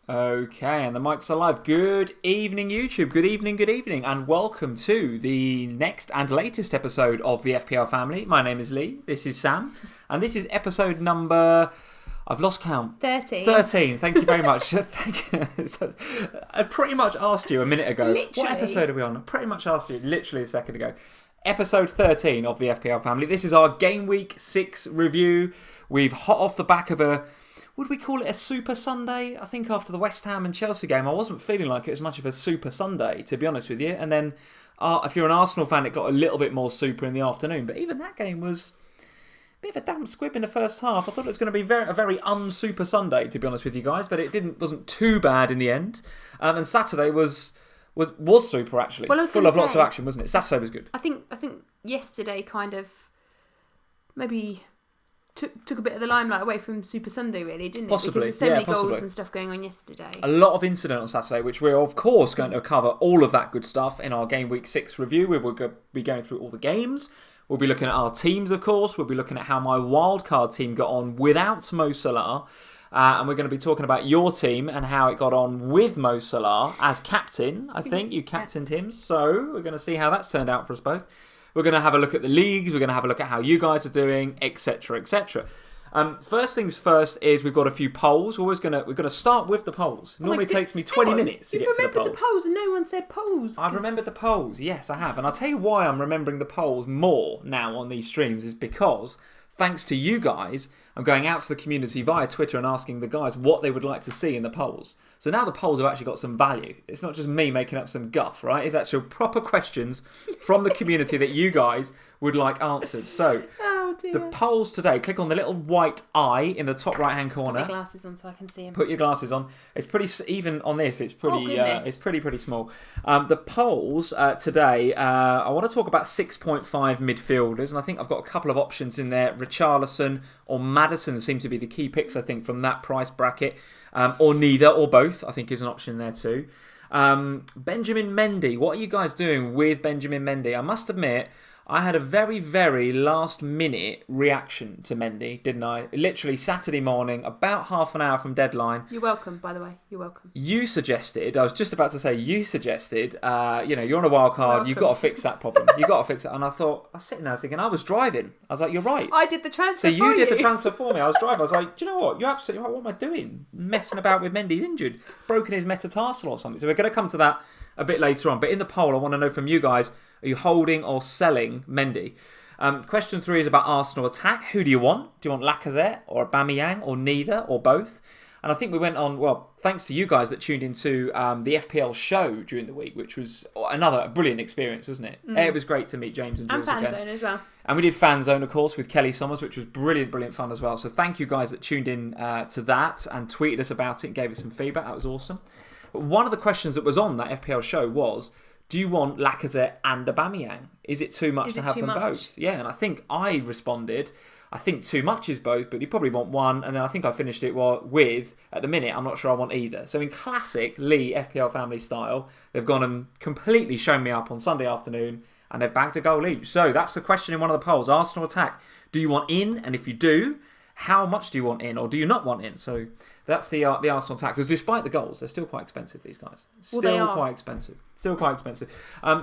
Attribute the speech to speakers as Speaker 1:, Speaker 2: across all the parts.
Speaker 1: Okay, and the mics are live. Good evening, YouTube. Good evening, and welcome to the next and latest episode of the FPL Family. My name is Lee. This is Sam, and this is episode number. I've lost count. 13. Thank you very much. Thank you. I pretty much asked you a minute ago.
Speaker 2: Literally.
Speaker 1: What episode are we on? I pretty much asked you literally a second ago. Episode 13 of the FPL Family. This is our Gameweek 6 review. We've hot off the back of a. Would we call it a Super Sunday? I think after the West Ham and Chelsea game, I wasn't feeling like it was much of a Super Sunday, to be honest with you. And then, if you're an Arsenal fan, it got a little bit more super in the afternoon. But even that game was a bit of a damp squib in the first half. I thought it was going to be a very un-Super Sunday, to be honest with you guys. But it wasn't too bad in the end. And Saturday was super, actually.
Speaker 2: Well, I was
Speaker 1: full of lots of action, wasn't it? Saturday was good.
Speaker 2: I think yesterday kind of maybe took a bit of the limelight away from Super Sunday, really, didn't it?
Speaker 1: Possibly,
Speaker 2: because there's so many
Speaker 1: possibly.
Speaker 2: goals and stuff going on yesterday.
Speaker 1: A lot of incident on Saturday, which we're of course going to cover all of that good stuff in our Game Week 6 review. We will be going through all the games. We'll be looking at our teams, of course. We'll be looking at how my Wildcard team got on without Mo Salah. And we're going to be talking about your team and how it got on with Mo Salah as captain. I think you captained him. So we're going to see how that's turned out for us both. We're going to have a look at the leagues. We're going to have a look at how you guys are doing, etc., etc. First things first is we've got a few polls. We're going to start with the polls. Normally it takes me 20 minutes to get to the polls.
Speaker 2: You've remembered the polls and no one said polls.
Speaker 1: I've remembered the polls. Yes, I have. And I'll tell you why I'm remembering the polls more now on these streams is because, thanks to you guys, I'm going out to the community via Twitter and asking the guys what they would like to see in the polls. So now the polls have actually got some value. It's not just me making up some guff, right? It's actual proper questions from the community that you guys would like answered. So the polls today, click on the little white eye in the top right-hand corner.
Speaker 2: Put my glasses on so I can see them.
Speaker 1: Put your glasses on. It's pretty, even on this, it's pretty it's pretty small. The polls today, I want to talk about 6.5 midfielders, and I think I've got a couple of options in there. Richarlison or Maddison seem to be the key picks, I think, from that price bracket. Or neither, or both, I think is an option there too. Benjamin Mendy, what are you guys doing with Benjamin Mendy? I must admit, I had a very, very last minute reaction to Mendy, didn't I? Literally Saturday morning, about half an hour from deadline.
Speaker 2: You're welcome, by the way. You're welcome.
Speaker 1: You suggested, I was just about to say, you're on a wild card, you've got to fix that problem. You've got to fix it. And I was sitting there thinking, I was driving. I was like, you're right.
Speaker 2: I did the transfer
Speaker 1: So you did the transfer for me. I was driving. I was like, do you know what? You're absolutely right. What am I doing? Messing about with Mendy. He's injured. Broken his metatarsal or something. So we're going to come to that a bit later on. But in the poll, I want to know from you guys, are you holding or selling Mendy? Question 3 is about Arsenal attack. Who do you want? Do you want Lacazette or Aubameyang or neither or both? And I think we went on, well, thanks to you guys that tuned into the FPL show during the week, which was another brilliant experience, wasn't it? It was great to meet James and Jules
Speaker 2: and
Speaker 1: again.
Speaker 2: Fan Zone as well.
Speaker 1: And we did Fan Zone, of course, with Kelly Summers, which was brilliant fun as well. So thank you guys that tuned in to that and tweeted us about it and gave us some feedback. That was awesome. But one of the questions that was on that FPL show was, do you want Lacazette and Aubameyang? Is it too much to have them both? Yeah, and I think I responded, I think too much is both, but you probably want one. And then I think I finished it with, at the minute, I'm not sure I want either. So in classic Lee FPL Family style, they've gone and completely shown me up on Sunday afternoon and they've bagged a goal each. So that's the question in one of the polls. Arsenal attack. Do you want in? And if you do, how much do you want in or do you not want in? So that's the Arsenal attack. Because despite the goals, they're still quite expensive, these guys. Still quite expensive.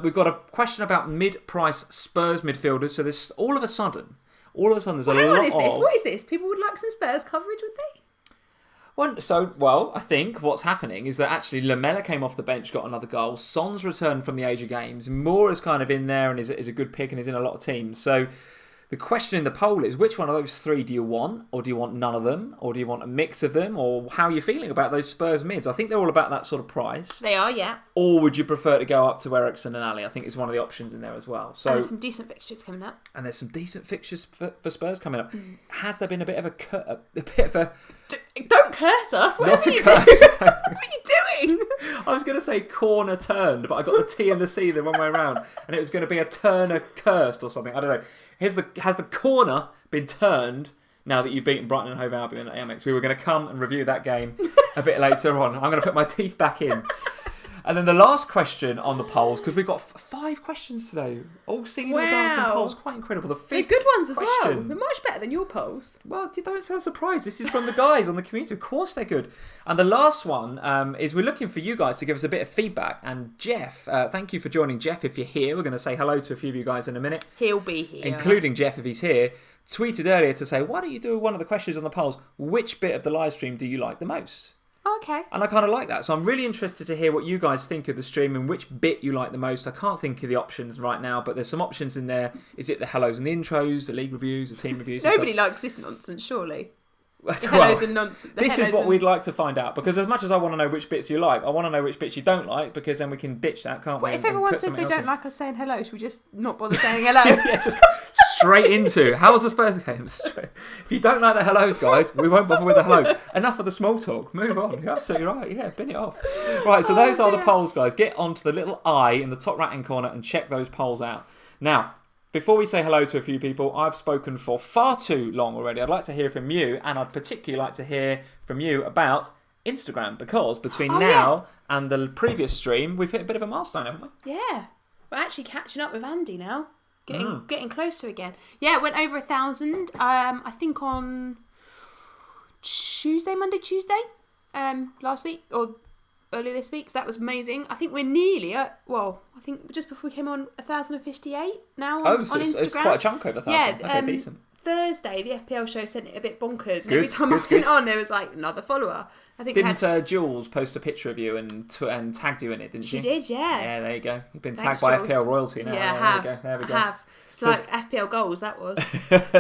Speaker 1: We've got a question about mid-price Spurs midfielders. So there's all of a sudden there's a lot of...
Speaker 2: What is this? People would like some Spurs coverage, would they?
Speaker 1: Well, I think what's happening is that actually Lamela came off the bench, got another goal. Son's returned from the age of games. Moore is kind of in there and is a good pick and is in a lot of teams. So the question in the poll is, which one of those three do you want? Or do you want none of them? Or do you want a mix of them? Or how are you feeling about those Spurs mids? I think they're all about that sort of price.
Speaker 2: They are, yeah.
Speaker 1: Or would you prefer to go up to Eriksen and Ali? I think is one of the options in there as well. So,
Speaker 2: and there's some decent fixtures coming up.
Speaker 1: And there's some decent fixtures for Spurs coming up. Has there been a bit of a...
Speaker 2: Don't curse us. What are you doing? What are you doing?
Speaker 1: I was going to say corner turned, but I got the T and the C the wrong way around. And it was going to be a turner cursed or something. I don't know. Has the corner been turned now that you've beaten Brighton and Hove Albion at Amex? We were going to come and review that game a bit later on. I'm going to put my teeth back in. And then the last question on the polls, because we've got 5 questions today, all singing and dancing polls, quite incredible. The 5th
Speaker 2: They're good ones as well.
Speaker 1: question.
Speaker 2: They're much better than your polls.
Speaker 1: Well, you don't sound surprised. This is from the guys on the community. Of course they're good. And the last one is we're looking for you guys to give us a bit of feedback. And Jeff, thank you for joining. Jeff, if you're here, we're going to say hello to a few of you guys in a minute.
Speaker 2: He'll be here.
Speaker 1: Including Jeff, if he's here. Tweeted earlier to say, why don't you do one of the questions on the polls? Which bit of the live stream do you like the most?
Speaker 2: Okay.
Speaker 1: And I kind of like that. So I'm really interested to hear what you guys think of the stream and which bit you like the most. I can't think of the options right now, but there's some options in there. Is it the hellos and the intros, the league reviews, the team reviews?
Speaker 2: Nobody likes this nonsense, surely.
Speaker 1: Well,
Speaker 2: Hellos and nonsense.
Speaker 1: This is what we'd like to find out, because as much as I want to know which bits you like, I want to know which bits you don't like, because then we can ditch that, can't we?
Speaker 2: But if everyone says they don't like us saying hello, should we just not bother saying hello?
Speaker 1: Yeah, just straight into how was the Spurs game? If you don't like the hellos, guys, we won't bother with the hellos. Enough of the small talk. Move on. You're absolutely right. Yeah, bin it off. Right, so those are the polls, guys. Get onto the little eye in the top right-hand corner and check those polls out. Now, before we say hello to a few people, I've spoken for far too long already. I'd like to hear from you, and I'd particularly like to hear from you about Instagram, because between now and the previous stream, we've hit a bit of a milestone, haven't we?
Speaker 2: Yeah. We're actually catching up with Andy now. Getting closer again. Yeah, it went over 1,000. I think on Monday, Tuesday, last week, or earlier this week. So that was amazing. I think we're nearly at, I think just before we came on, 1,058 now on Instagram.
Speaker 1: It's quite a chunk over 1,000. Yeah, okay, decent.
Speaker 2: Thursday, the FPL show sent it a bit bonkers. And every time I went on, there was like another follower. I think
Speaker 1: Jules post a picture of you and tagged you in it, didn't she?
Speaker 2: She did, yeah.
Speaker 1: Yeah, there you go. You've been tagged by FPL royalty now.
Speaker 2: Yeah,
Speaker 1: There we go.
Speaker 2: I have. It's like FPL goals, that was.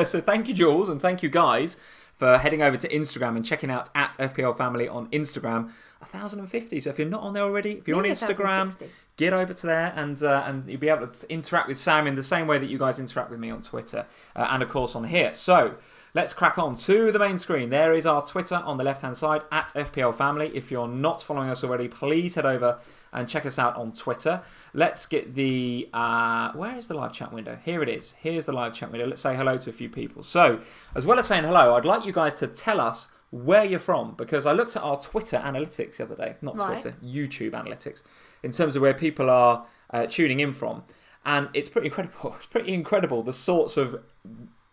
Speaker 1: So thank you, Jules, and thank you, guys, for heading over to Instagram and checking out at FPL Family on Instagram. 1,050. So if you're not on there already, if you're on Instagram, get over to there and you'll be able to interact with Sam in the same way that you guys interact with me on Twitter and of course on here. So let's crack on to the main screen. There is our Twitter on the left hand side at FPL Family. If you're not following us already, please head over and check us out on Twitter. Let's get the where is the live chat window? Here it is. Here's the live chat window. Let's say hello to a few people. So as well as saying hello, I'd like you guys to tell us where you're from, because I looked at our Twitter analytics the other day, not Twitter, YouTube analytics, in terms of where people are tuning in from, and it's pretty incredible. It's pretty incredible the sorts of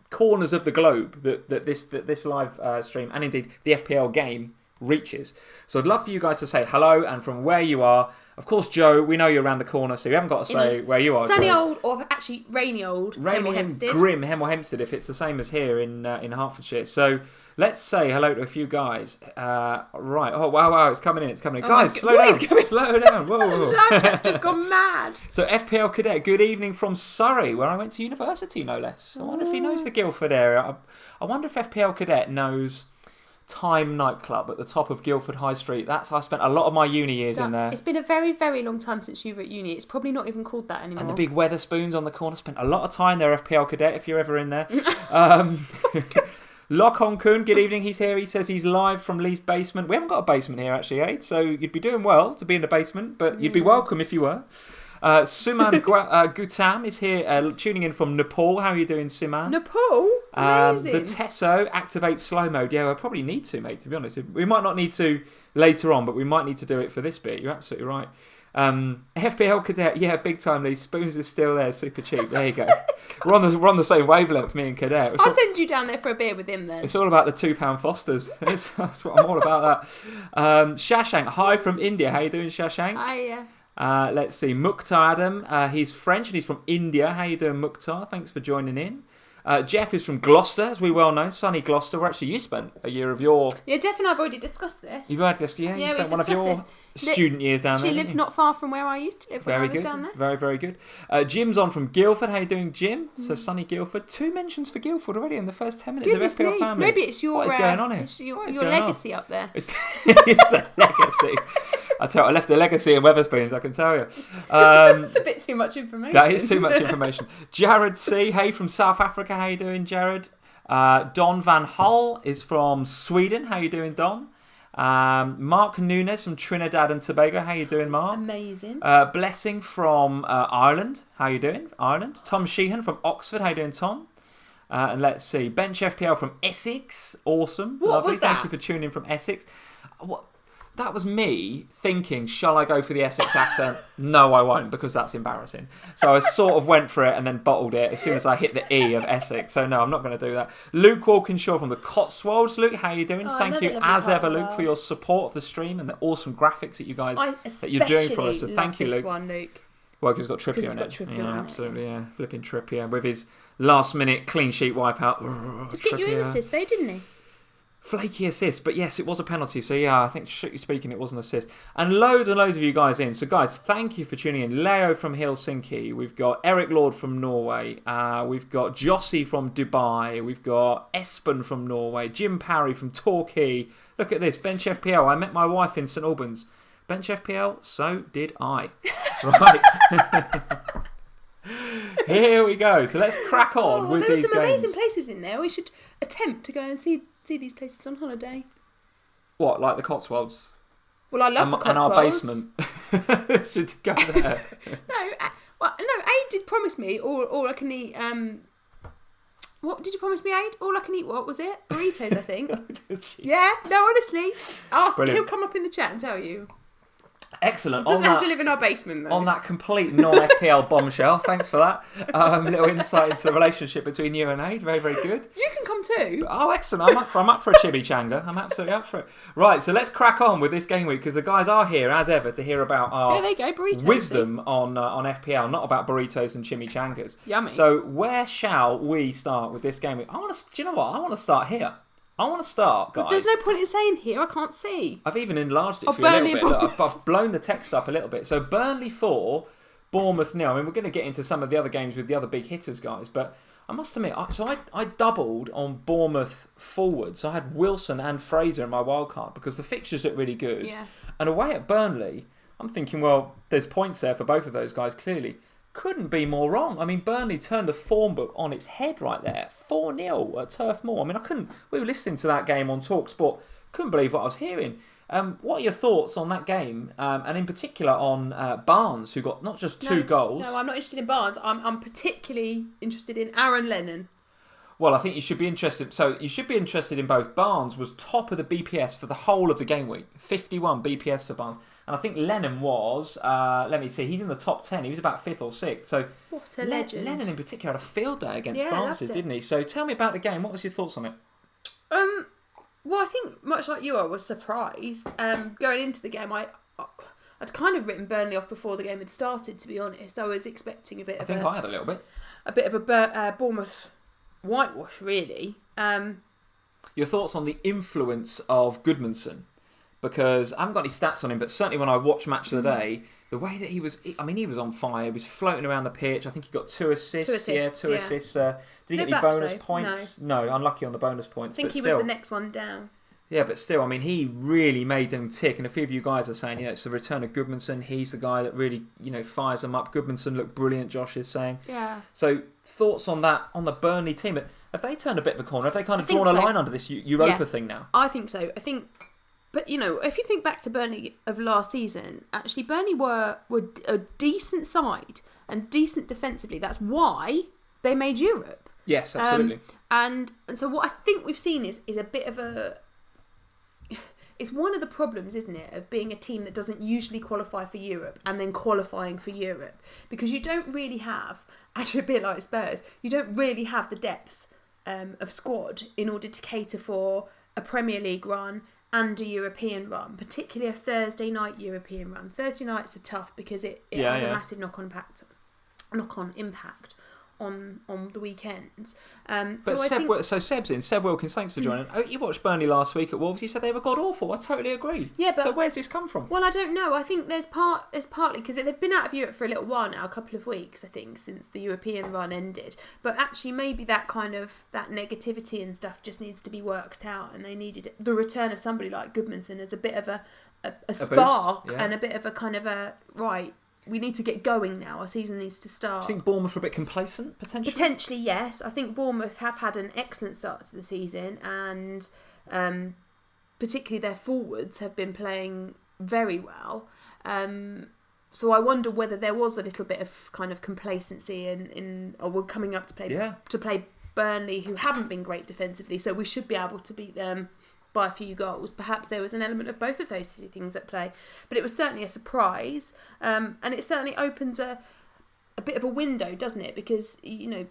Speaker 1: corners of the globe that this live stream and indeed the FPL game reaches. So I'd love for you guys to say hello and from where you are. Of course, Joe, we know you're around the corner, so you haven't got to say where you are.
Speaker 2: Sunny old, or actually rainy old,
Speaker 1: Hemel Hempstead. Grim Hemel Hempstead, if it's the same as here in Hertfordshire. So let's say hello to a few guys. Right. Oh, wow, it's coming in. Guys, slow down. Whoa.
Speaker 2: Live chat's just gone mad.
Speaker 1: So FPL Cadet, good evening from Surrey, where I went to university, no less. I wonder if he knows the Guildford area. I wonder if FPL Cadet knows Time nightclub at the top of Guildford High Street. I spent a lot of my uni years in there.
Speaker 2: It's been a very, very long time since you were at uni. It's probably not even called that anymore.
Speaker 1: And the big Weatherspoons on the corner. Spent a lot of time there, FPL Cadet, if you're ever in there. Lock Hong Kun, good evening. He's here. He says he's live from Lee's basement. We haven't got a basement here, actually, Aid. So you'd be doing well to be in the basement, but you'd be welcome if you were. Suman Gutam is here, tuning in from Nepal. How are you doing, Suman?
Speaker 2: Nepal? Amazing.
Speaker 1: The Tesso activates slow mode. Yeah, we'll probably need to, mate, to be honest. We might not need to later on, but we might need to do it for this bit. You're absolutely right. FPL Cadet, yeah, big time, Lee. Spoons is still there, super cheap. There you go. We're on the same wavelength, me and Cadet.
Speaker 2: I'll send you down there for a beer with him then.
Speaker 1: It's all about the £2 Fosters. That's what I'm all about that. Shashank, hi from India. How you doing, Shashank?
Speaker 2: Hi,
Speaker 1: let's see, Mukhtar Adam. He's French and he's from India. How you doing, Mukhtar? Thanks for joining in. Jeff is from Gloucester, as we well know, sunny Gloucester, where actually you spent a year of your...
Speaker 2: Yeah, Jeff and I have already discussed this.
Speaker 1: You've already discussed, you spent one of your student years down there.
Speaker 2: She lives not far from where I used to live when I was down there.
Speaker 1: Very, very good. Jim's on from Guildford. How you doing, Jim? So sunny Guildford. 2 mentions for Guildford already in the first 10 minutes of FPL Family.
Speaker 2: Maybe it's your...
Speaker 1: What is going on here?
Speaker 2: It's your legacy up there.
Speaker 1: It's a legacy. I left a legacy in Weatherspoons, I can tell you.
Speaker 2: That's a bit too much information.
Speaker 1: That is too much information. Jared C. Hey from South Africa. How you doing, Jared? Don Van Hull is from Sweden. How you doing, Don? Mark Nunes from Trinidad and Tobago. How you doing, Mark?
Speaker 2: Amazing.
Speaker 1: Blessing from Ireland. How you doing, Ireland? Tom Sheehan from Oxford. How you doing, Tom? And let's see, Bench FPL from Essex. Awesome.
Speaker 2: What
Speaker 1: Lovely.
Speaker 2: was that?
Speaker 1: Thank you for tuning in from Essex. that was me thinking, shall I go for the Essex accent? No, I won't, because that's embarrassing. So I sort of went for it and then bottled it as soon as I hit the E of Essex. So no, I'm not going to do that. Luke Walkinshaw from the Cotswolds. Luke, how are you doing? Thank you as ever, Luke, for your support of the stream and the awesome graphics that you guys that you're doing for us. So thank you, Luke.
Speaker 2: Luke.
Speaker 1: Well, because he's got Trippier in it. Yeah, absolutely, yeah. Flipping Trippier with his last-minute clean sheet wipeout.
Speaker 2: Did get you an assist though, didn't he?
Speaker 1: Flaky assist, but yes, it was a penalty. So yeah, I think strictly speaking, it was an assist. And loads of you guys in. So guys, thank you for tuning in. Leo from Helsinki. We've got Eric Lord from Norway. We've got Jossie from Dubai. We've got Espen from Norway. Jim Parry from Torquay. Look at this, Bench FPL. I met my wife in St Albans. Bench FPL, so did I. Right. Here we go. So let's crack on with these games.
Speaker 2: There were some amazing places in there. We should attempt to go and see these places on holiday.
Speaker 1: What, like the Cotswolds?
Speaker 2: Well, I love the Cotswolds.
Speaker 1: And our basement. Should go there.
Speaker 2: No, Aid did promise me all I can eat. What did you promise me, Aid? All I can eat. What was it? Burritos, I think. Yeah. No, honestly, ask. He'll come up in the chat and tell you.
Speaker 1: Excellent.
Speaker 2: Doesn't have to live in our basement though.
Speaker 1: On that complete non-FPL bombshell, thanks for that. Little insight into the relationship between you and Aid. Very, very good.
Speaker 2: You can come too.
Speaker 1: Oh, excellent. I'm up for a chimichanga. I'm absolutely up for it. Right, so let's crack on with this game week because the guys are here as ever to hear about our wisdom on FPL, not about burritos and chimichangas.
Speaker 2: Yummy.
Speaker 1: So where shall we start with this game week? Do you know what? I want to start here. I want to start, guys.
Speaker 2: But there's no point in saying here. I can't see.
Speaker 1: I've even enlarged it for you a little bit. Look, I've blown the text up a little bit. So Burnley 4, Bournemouth 0. I mean, we're going to get into some of the other games with the other big hitters, guys. But I must admit, I doubled on Bournemouth forward. So I had Wilson and Fraser in my wildcard because the fixtures look really good.
Speaker 2: Yeah.
Speaker 1: And away at Burnley, I'm thinking, well, there's points there for both of those guys, clearly. Couldn't be more wrong. I mean, Burnley turned the form book on its head right there. 4-0 at Turf Moor. I mean, we were listening to that game on TalkSport. Couldn't believe what I was hearing. What are your thoughts on that game? And in particular on Barnes, who got not just two goals.
Speaker 2: No, I'm not interested in Barnes. I'm particularly interested in Aaron Lennon.
Speaker 1: Well, I think you should be interested. So you should be interested in both. Barnes was top of the BPS for the whole of the game week. 51 BPS for Barnes. And I think Lennon was, let me see, he's in the top 10. He was about 5th or 6th. So
Speaker 2: what a legend.
Speaker 1: Lennon in particular had a field day against Francis, didn't he? So tell me about the game. What was your thoughts on it?
Speaker 2: Well, I think much like you, I was surprised. Going into the game, I'd kind of written Burnley off before the game had started, to be honest. I was expecting a bit of
Speaker 1: I had a little bit.
Speaker 2: A bit of a Bournemouth whitewash, really.
Speaker 1: Your thoughts on the influence of Goodmanson? Because I haven't got any stats on him, but certainly when I watched Match of the Day, the way that he was on fire. He was floating around the pitch. I think he got 2 assists. 2 assists. Did he get any bonus points? No, unlucky on the bonus points.
Speaker 2: I think he was the next one down.
Speaker 1: Yeah, but still, I mean, he really made them tick. And a few of you guys are saying, it's the return of Goodmanson. He's the guy that really, fires them up. Goodmanson looked brilliant, Josh is saying.
Speaker 2: Yeah.
Speaker 1: So, thoughts on that, on the Burnley team? Have they turned a bit of a corner? Have they kind of drawn a line under this Europa thing now?
Speaker 2: I think so. But, if you think back to Burnley of last season, actually Burnley were a decent side and decent defensively. That's why they made Europe.
Speaker 1: Yes, absolutely.
Speaker 2: And so what I think we've seen is a bit of a... It's one of the problems, isn't it, of being a team that doesn't usually qualify for Europe and then qualifying for Europe. Because you don't really have, actually a bit like Spurs, you don't really have the depth of squad in order to cater for a Premier League run and a European run, particularly a Thursday night European run. Thursday nights are tough because it has a massive knock-on impact on the weekends.
Speaker 1: Seb's in. Seb Wilkins, thanks for joining. You watched Burnley last week at Wolves. You said they were god awful. I totally agree.
Speaker 2: Yeah, but
Speaker 1: so where's this come from?
Speaker 2: Well, I don't know. I think there's partly because they've been out of Europe for a little while now, a couple of weeks, I think, since the European run ended. But actually, maybe that kind of that negativity and stuff just needs to be worked out, and they needed the return of somebody like Goodmanson as a bit of a spark and a bit of a kind of a right. We need to get going now. Our season needs to start.
Speaker 1: Do you think Bournemouth are a bit complacent, potentially?
Speaker 2: Potentially, yes. I think Bournemouth have had an excellent start to the season and particularly their forwards have been playing very well. So I wonder whether there was a little bit of kind of complacency or we're coming up to play Burnley, who haven't been great defensively, so we should be able to beat them by a few goals. Perhaps there was an element of both of those two things at play. But it was certainly a surprise. And it certainly opens a bit of a window, doesn't it? Because,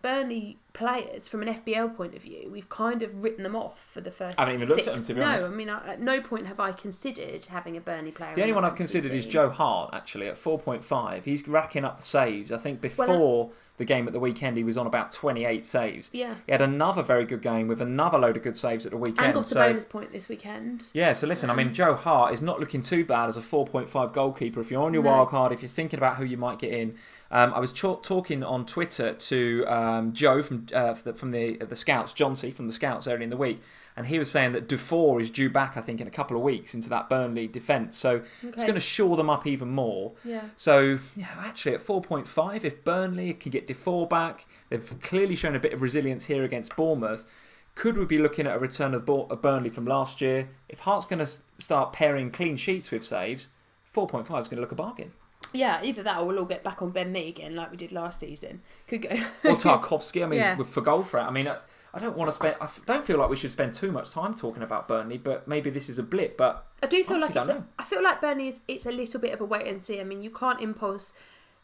Speaker 2: Burnley players, from an FPL point of view, we've kind of written them off for the first 6.
Speaker 1: I haven't even looked at them, to be honest.
Speaker 2: No, I mean, at no point have I considered having a Burnley player.
Speaker 1: The only one I've considered is Joe Hart, actually, at 4.5. He's racking up the saves. I think before the game at the weekend, he was on about 28 saves.
Speaker 2: Yeah.
Speaker 1: He had another very good game with another load of good saves at the weekend.
Speaker 2: And got a bonus point this weekend.
Speaker 1: Yeah, so listen, I mean, Joe Hart is not looking too bad as a 4.5 goalkeeper. If you're on your wildcard, if you're thinking about who you might get in. I was talking on Twitter to Joe from the Scouts, Jonty from the Scouts earlier in the week, and he was saying that Dufour is due back, I think, in a couple of weeks into that Burnley defence. So it's going to shore them up even more.
Speaker 2: Yeah.
Speaker 1: So, actually at 4.5, if Burnley can get Dufour back, they've clearly shown a bit of resilience here against Bournemouth. Could we be looking at a return of Burnley from last year? If Hart's going to start pairing clean sheets with saves, 4.5 is going to look a bargain.
Speaker 2: Yeah, either that or we'll all get back on Ben Mee again like we did last season. Could go.
Speaker 1: Or Tarkovsky, for goal threat. I mean, I don't want to spend. I don't feel like we should spend too much time talking about Burnley, but maybe this is a blip. But
Speaker 2: I do feel I feel like Burnley it's a little bit of a wait and see. I mean, you can't impulse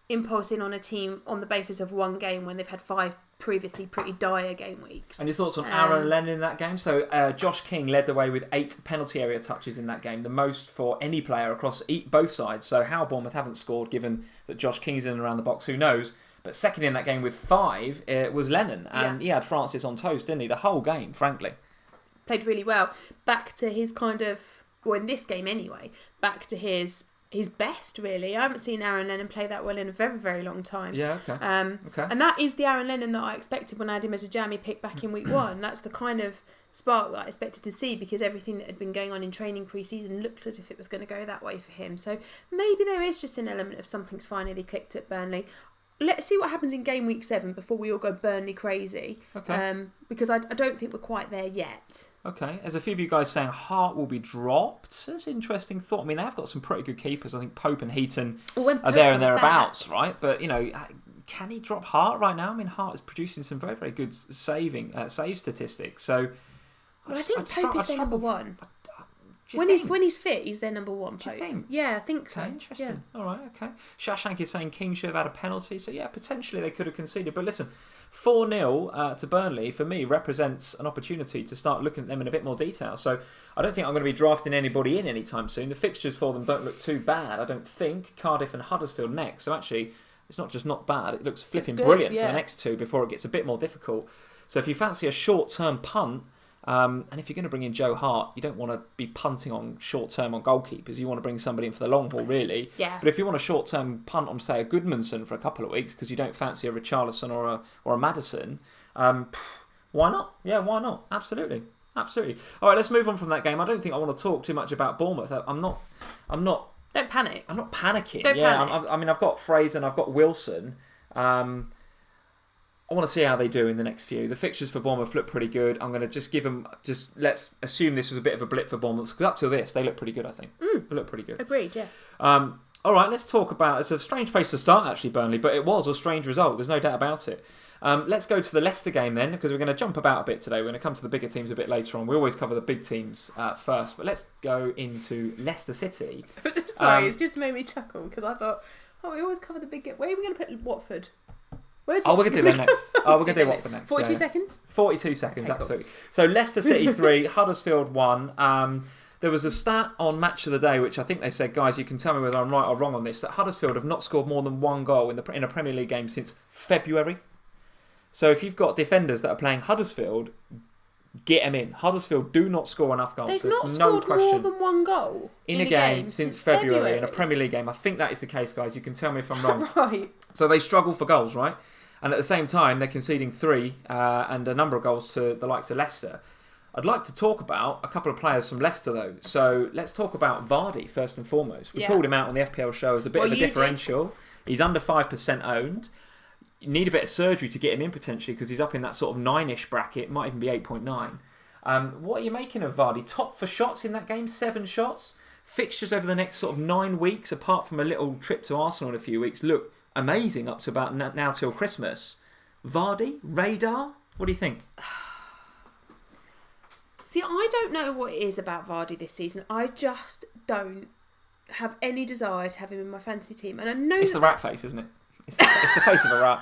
Speaker 2: in on a team on the basis of one game when they've had 5 previously pretty dire game weeks.
Speaker 1: And your thoughts on Aaron Lennon in that game? So Josh King led the way with 8 penalty area touches in that game, the most for any player across both sides. So how Bournemouth haven't scored, given that Josh King's in and around the box, who knows? But second in that game with 5 was Lennon, and he had Francis on toast, didn't he? The whole game, frankly.
Speaker 2: Played really well. Back to his in this game anyway, back to his best, really. I haven't seen Aaron Lennon play that well in a very, very long time.
Speaker 1: Yeah, okay.
Speaker 2: Okay. And that is the Aaron Lennon that I expected when I had him as a jammy pick back in week 1. That's the kind of spark that I expected to see, because everything that had been going on in training pre-season looked as if it was going to go that way for him. So maybe there is just an element of something's finally clicked at Burnley. Let's see what happens in game week 7 before we all go Burnley crazy.
Speaker 1: Okay.
Speaker 2: Because I don't think we're quite there yet.
Speaker 1: Okay. There's a few of you guys saying Hart will be dropped. That's an interesting thought. I mean, they've got some pretty good keepers. I think Pope and Heaton are there and thereabouts, right? But, can he drop Hart right now? I mean, Hart is producing some very, very good save statistics. So,
Speaker 2: I think Pope is their number 1. When he's fit, he's their number 1.
Speaker 1: Do you think?
Speaker 2: Yeah, I think so.
Speaker 1: Okay, interesting.
Speaker 2: Yeah.
Speaker 1: All right, okay. Shashank is saying King should have had a penalty. So, yeah, potentially they could have conceded. But listen, 4-0 to Burnley, for me, represents an opportunity to start looking at them in a bit more detail. So, I don't think I'm going to be drafting anybody in anytime soon. The fixtures for them don't look too bad, I don't think. Cardiff and Huddersfield next. So, actually, it's not just not bad. It looks flipping brilliant for the next 2 before it gets a bit more difficult. So, if you fancy a short-term punt, and if you're going to bring in Joe Hart, you don't want to be punting on short term on goalkeepers. You want to bring somebody in for the long haul, really.
Speaker 2: Yeah.
Speaker 1: But if you want a short term punt on, say, a Goodmanson for a couple of weeks because you don't fancy a Richarlison or a Maddison, why not? Yeah, why not? Absolutely. All right, let's move on from that game. I don't think I want to talk too much about Bournemouth. I'm not.
Speaker 2: Don't panic.
Speaker 1: I'm not panicking.
Speaker 2: Don't panic.
Speaker 1: I mean, I've got Fraser and I've got Wilson. I want to see how they do in the next few. The fixtures for Bournemouth look pretty good. I'm going to just give them... let's assume this was a bit of a blip for Bournemouth, because up to this, they look pretty good, I think. They look pretty good.
Speaker 2: Agreed, yeah.
Speaker 1: All right, let's talk about... It's a strange place to start, actually, Burnley, but it was a strange result. There's no doubt about it. Let's go to the Leicester game then, because we're going to jump about a bit today. We're going to come to the bigger teams a bit later on. We always cover the big teams first, but let's go into Leicester City.
Speaker 2: Sorry, it's just made me chuckle, because I thought, we always cover the big... Where are we going to put Watford?
Speaker 1: We're going to do that next. We're going to do Watford next.
Speaker 2: 42 seconds?
Speaker 1: 42 seconds,
Speaker 2: okay,
Speaker 1: absolutely. Cool. So Leicester City 3, Huddersfield 1. There was a stat on Match of the Day, which I think they said, guys, you can tell me whether I'm right or wrong on this, that Huddersfield have not scored more than 1 goal in a Premier League game since February. So if you've got defenders that are playing Huddersfield, get them in. Huddersfield do not score enough goals.
Speaker 2: They've
Speaker 1: There's
Speaker 2: not
Speaker 1: no
Speaker 2: scored
Speaker 1: question.
Speaker 2: more than 1 goal
Speaker 1: in a game since February in a Premier League game. I think that is the case, guys. You can tell me if I'm wrong.
Speaker 2: Right.
Speaker 1: So they struggle for goals, right? And at the same time, they're conceding 3 and a number of goals to the likes of Leicester. I'd like to talk about a couple of players from Leicester, though. So let's talk about Vardy, first and foremost. We called him out on the FPL show as a bit of a differential. Did. He's under 5% owned. You need a bit of surgery to get him in, potentially, because he's up in that sort of 9-ish bracket. Might even be 8.9. What are you making of Vardy? Top for shots in that game, 7 shots. Fixtures over the next sort of 9 weeks, apart from a little trip to Arsenal in a few weeks, look amazing up to about now till Christmas. Vardy, radar, what do you think?
Speaker 2: See, I don't know what it is about Vardy this season. I just don't have any desire to have him in my fantasy team. And I know
Speaker 1: it's the rat face, isn't it? It's the face of a rat.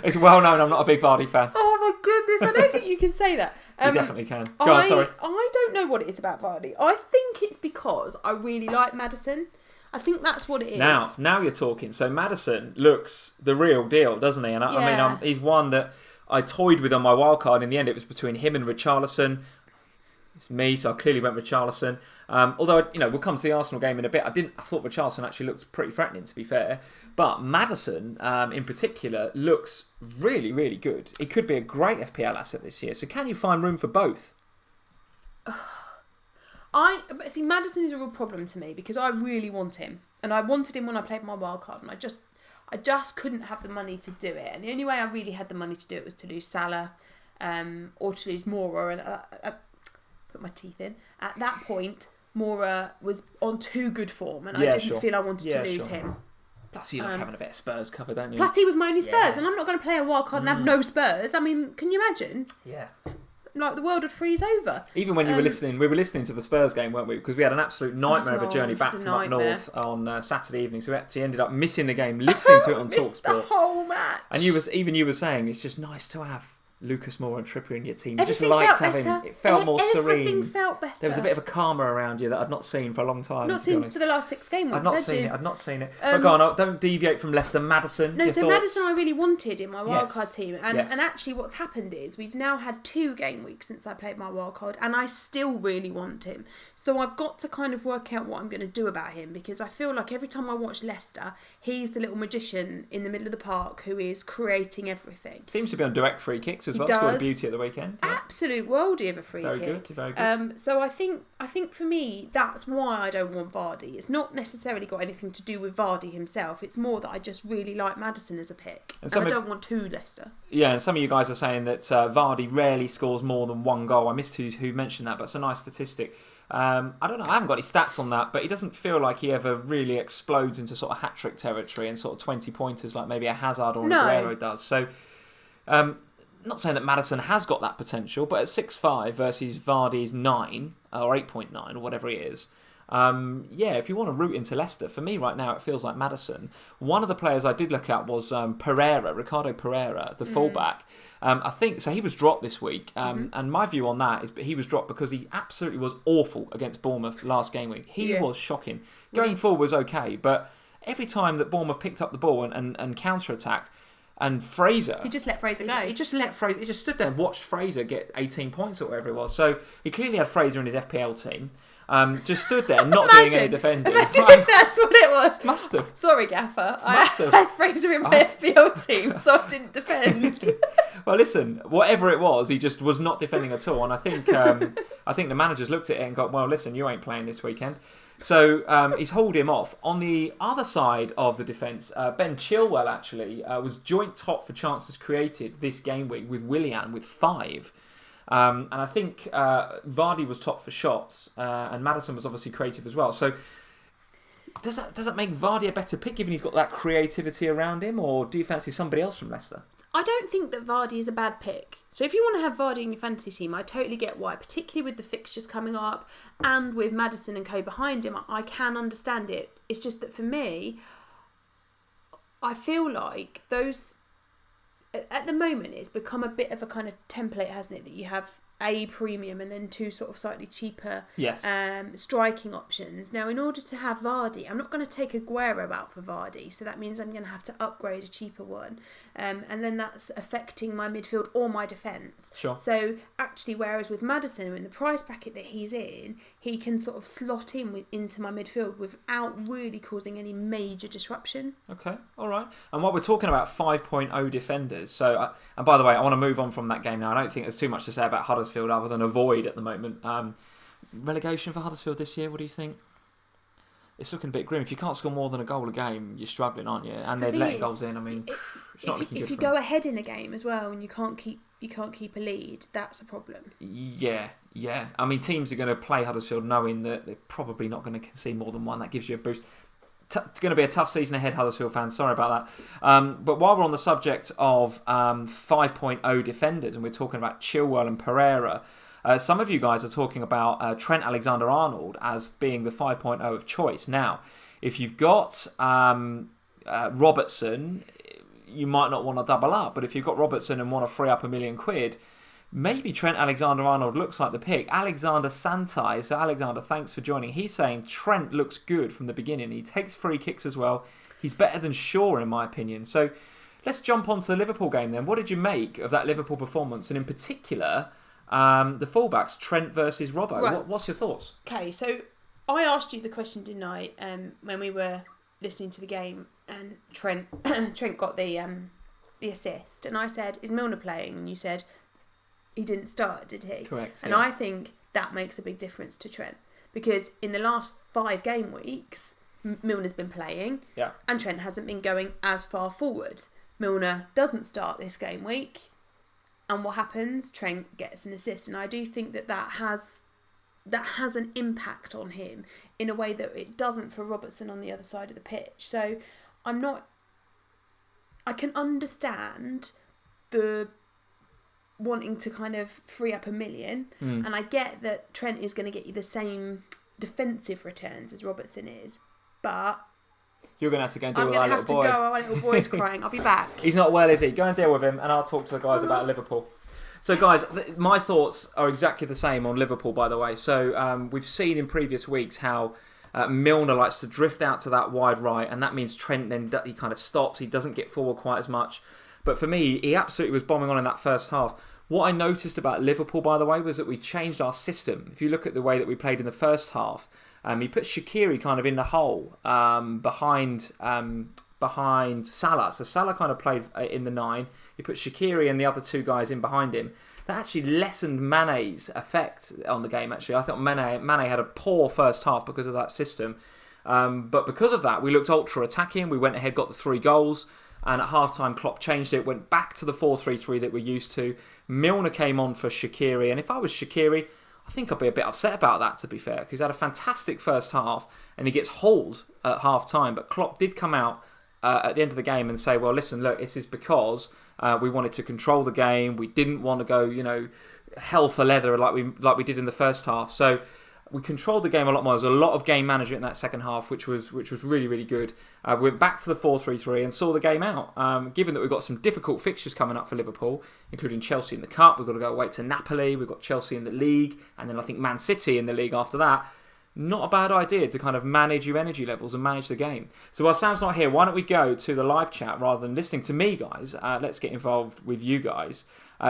Speaker 1: It's well known I'm not a big Vardy fan.
Speaker 2: Oh my goodness, I don't think you can say that.
Speaker 1: You definitely can. Go on, sorry.
Speaker 2: I don't know what it is about Vardy. I think it's because I really like Maddison. I think that's what it is.
Speaker 1: Now you're talking. So Maddison looks the real deal, doesn't he? And I mean, he's one that I toyed with on my wildcard. In the end, it was between him and Richarlison. It's me, so I clearly went Richarlison. Although, we'll come to the Arsenal game in a bit. I thought Richarlison actually looked pretty threatening, to be fair. But Maddison, in particular, looks really, really good. It could be a great FPL asset this year. So can you find room for both?
Speaker 2: See, Maddison is a real problem to me because I really want him. And I wanted him when I played my wildcard. And I just couldn't have the money to do it. And the only way I really had the money to do it was to lose Salah or to lose Mora. And put my teeth in. At that point, Mora was on too good form, and I didn't feel I wanted to lose him.
Speaker 1: Plus, you like having a bit of Spurs cover, don't you?
Speaker 2: Plus, he was my only Spurs, and I'm not going to play a wildcard and have no Spurs. I mean, can you imagine?
Speaker 1: Yeah.
Speaker 2: Like, the world would freeze over.
Speaker 1: Even when you were listening, we were listening to the Spurs game, weren't we? Because we had an absolute nightmare of a journey back from up north on Saturday evening, so we actually ended up missing the game, listening to it on TalkSport.
Speaker 2: The whole match.
Speaker 1: And you were saying it's just nice to have Lucas Moura and Trippier in your team. You just liked having it. Felt more serene.
Speaker 2: Everything felt better.
Speaker 1: There was a bit of a karma around you that I'd not seen for a long time.
Speaker 2: Not seen for the last 6 game weeks.
Speaker 1: I'd not seen it. But go on, don't deviate from Leicester. Maddison.
Speaker 2: No, so Maddison I really wanted in my wildcard team. And
Speaker 1: Yes.
Speaker 2: and actually what's happened is we've now had 2 game weeks since I played my wildcard, and I still really want him. So I've got to kind of work out what I'm going to do about him, because I feel like every time I watch Leicester, he's the little magician in the middle of the park who is creating everything.
Speaker 1: Seems to be on direct free kicks as well.
Speaker 2: Does.
Speaker 1: Scored a beauty at the weekend. Yeah.
Speaker 2: Absolute worldie of a free kick.
Speaker 1: Very good.
Speaker 2: So I think for me that's why I don't want Vardy. It's not necessarily got anything to do with Vardy himself. It's more that I just really like Maddison as a pick, and I don't want 2 Leicester.
Speaker 1: Yeah, and some of you guys are saying that Vardy rarely scores more than 1 goal. I missed who mentioned that, but it's a nice statistic. I don't know, I haven't got any stats on that, but he doesn't feel like he ever really explodes into sort of hat-trick territory and sort of 20-pointers like maybe a Hazard or a Aguero does. So, not saying that Maddison has got that potential, but at 6.5 versus Vardy's 9 or 8.9 or whatever he is, if you want to root into Leicester, for me right now it feels like Maddison. One of the players I did look at was Ricardo Pereira, the fullback. I think so. He was dropped this week, and my view on that is he was dropped because he absolutely was awful against Bournemouth last game week. He was shocking. Going forward was okay, but every time that Bournemouth picked up the ball and counter-attacked, and Fraser...
Speaker 2: He just let Fraser go.
Speaker 1: He just stood there and watched Fraser get 18 points or whatever it was. So he clearly had Fraser in his FPL team. Just stood there not doing any defending.
Speaker 2: Imagine if that's what it was.
Speaker 1: Must have.
Speaker 2: Sorry, Gaffer. I had Fraser in my FPL team, so I didn't defend.
Speaker 1: Well, listen, whatever it was, he just was not defending at all. And I think the managers looked at it and got, well, listen, you ain't playing this weekend. So he's hauled him off. On the other side of the defence, Ben Chilwell actually was joint top for chances created this game week with Willian with 5. And I think Vardy was top for shots, and Maddison was obviously creative as well. So does that make Vardy a better pick given he's got that creativity around him, or do you fancy somebody else from Leicester?
Speaker 2: I don't think that Vardy is a bad pick. So if you want to have Vardy in your fantasy team, I totally get why, particularly with the fixtures coming up and with Maddison and co behind him. I can understand it. It's just that for me, I feel like those... At the moment, it's become a bit of a kind of template, hasn't it? That you have a premium and then 2 sort of slightly cheaper striking options. Now, in order to have Vardy, I'm not going to take Aguero out for Vardy, so that means I'm going to have to upgrade a cheaper one. And then that's affecting my midfield or my defence.
Speaker 1: Sure.
Speaker 2: So actually, whereas with Maddison, in the price bracket that he's in, he can sort of slot into my midfield without really causing any major disruption.
Speaker 1: Okay, all right. And while we're talking about 5.0 defenders, so and by the way, I want to move on from that game now. I don't think there's too much to say about Huddersfield other than avoid at the moment. Relegation for Huddersfield this year, what do you think? It's looking a bit grim. If you can't score more than a goal a game, you're struggling, aren't you? And they're letting goals in. I mean, it's not looking good.
Speaker 2: If you go ahead in a game as well and you can't keep a lead, that's a problem.
Speaker 1: Yeah. I mean, teams are going to play Huddersfield knowing that they're probably not going to concede more than 1. That gives you a boost. It's going to be a tough season ahead, Huddersfield fans. Sorry about that. But while we're on the subject of 5.0 defenders, and we're talking about Chilwell and Pereira, some of you guys are talking about Trent Alexander-Arnold as being the 5.0 of choice. Now, if you've got Robertson, you might not want to double up. But if you've got Robertson and want to free up £1 million, maybe Trent Alexander-Arnold looks like the pick. Alexander Santai, so Alexander, thanks for joining. He's saying Trent looks good from the beginning. He takes free kicks as well. He's better than Shaw, in my opinion. So let's jump onto the Liverpool game then. What did you make of that Liverpool performance? And in particular, the fullbacks, Trent versus Robbo.
Speaker 2: Right.
Speaker 1: What's your thoughts?
Speaker 2: Okay, so I asked you the question, didn't I, when we were listening to the game, and Trent got the assist. And I said, is Milner playing? And you said, he didn't start, did he?
Speaker 1: Correct.
Speaker 2: And I think that makes a big difference to Trent, because in the last 5 game weeks, Milner's been playing, and Trent hasn't been going as far forward. Milner doesn't start this game week, and what happens? Trent gets an assist, and I do think that has an impact on him in a way that it doesn't for Robertson on the other side of the pitch. So I can understand the wanting to kind of free up £1 million, and I get that Trent is going to get you the same defensive returns as Robertson is, but
Speaker 1: you're going to have to go and deal with our little boy.
Speaker 2: Our little boy's crying. I'll be back.
Speaker 1: He's not well, is he? Go and deal with him, and I'll talk to the guys about Liverpool. So, guys, my thoughts are exactly the same on Liverpool, by the way. So, we've seen in previous weeks how Milner likes to drift out to that wide right, and that means Trent then he kind of stops. He doesn't get forward quite as much. But for me, he absolutely was bombing on in that first half. What I noticed about Liverpool, by the way, was that we changed our system. If you look at the way that we played in the first half, he put Shaqiri kind of in the hole behind Salah. So Salah kind of played in the 9. He put Shaqiri and the other 2 guys in behind him. That actually lessened Mane's effect on the game, actually. I thought Mane had a poor first half because of that system. But because of that, we looked ultra attacking. We went ahead, got the 3 goals. And at half-time, Klopp changed it, went back to the 4-3-3 that we're used to. Milner came on for Shaqiri. And if I was Shaqiri, I think I'd be a bit upset about that, to be fair, because he had a fantastic first half and he gets hauled at half-time. But Klopp did come out at the end of the game and say, well, listen, look, this is because we wanted to control the game. We didn't want to go, hell for leather like we did in the first half. So we controlled the game a lot more. There was a lot of game management in that second half, which was really, really good. We went back to the 4-3-3 and saw the game out. Given that we've got some difficult fixtures coming up for Liverpool, including Chelsea in the Cup, we've got to go away to Napoli, we've got Chelsea in the league, and then I think Man City in the league after that. Not a bad idea to kind of manage your energy levels and manage the game. So while Sam's not here, why don't we go to the live chat rather than listening to me, guys? Let's get involved with you guys.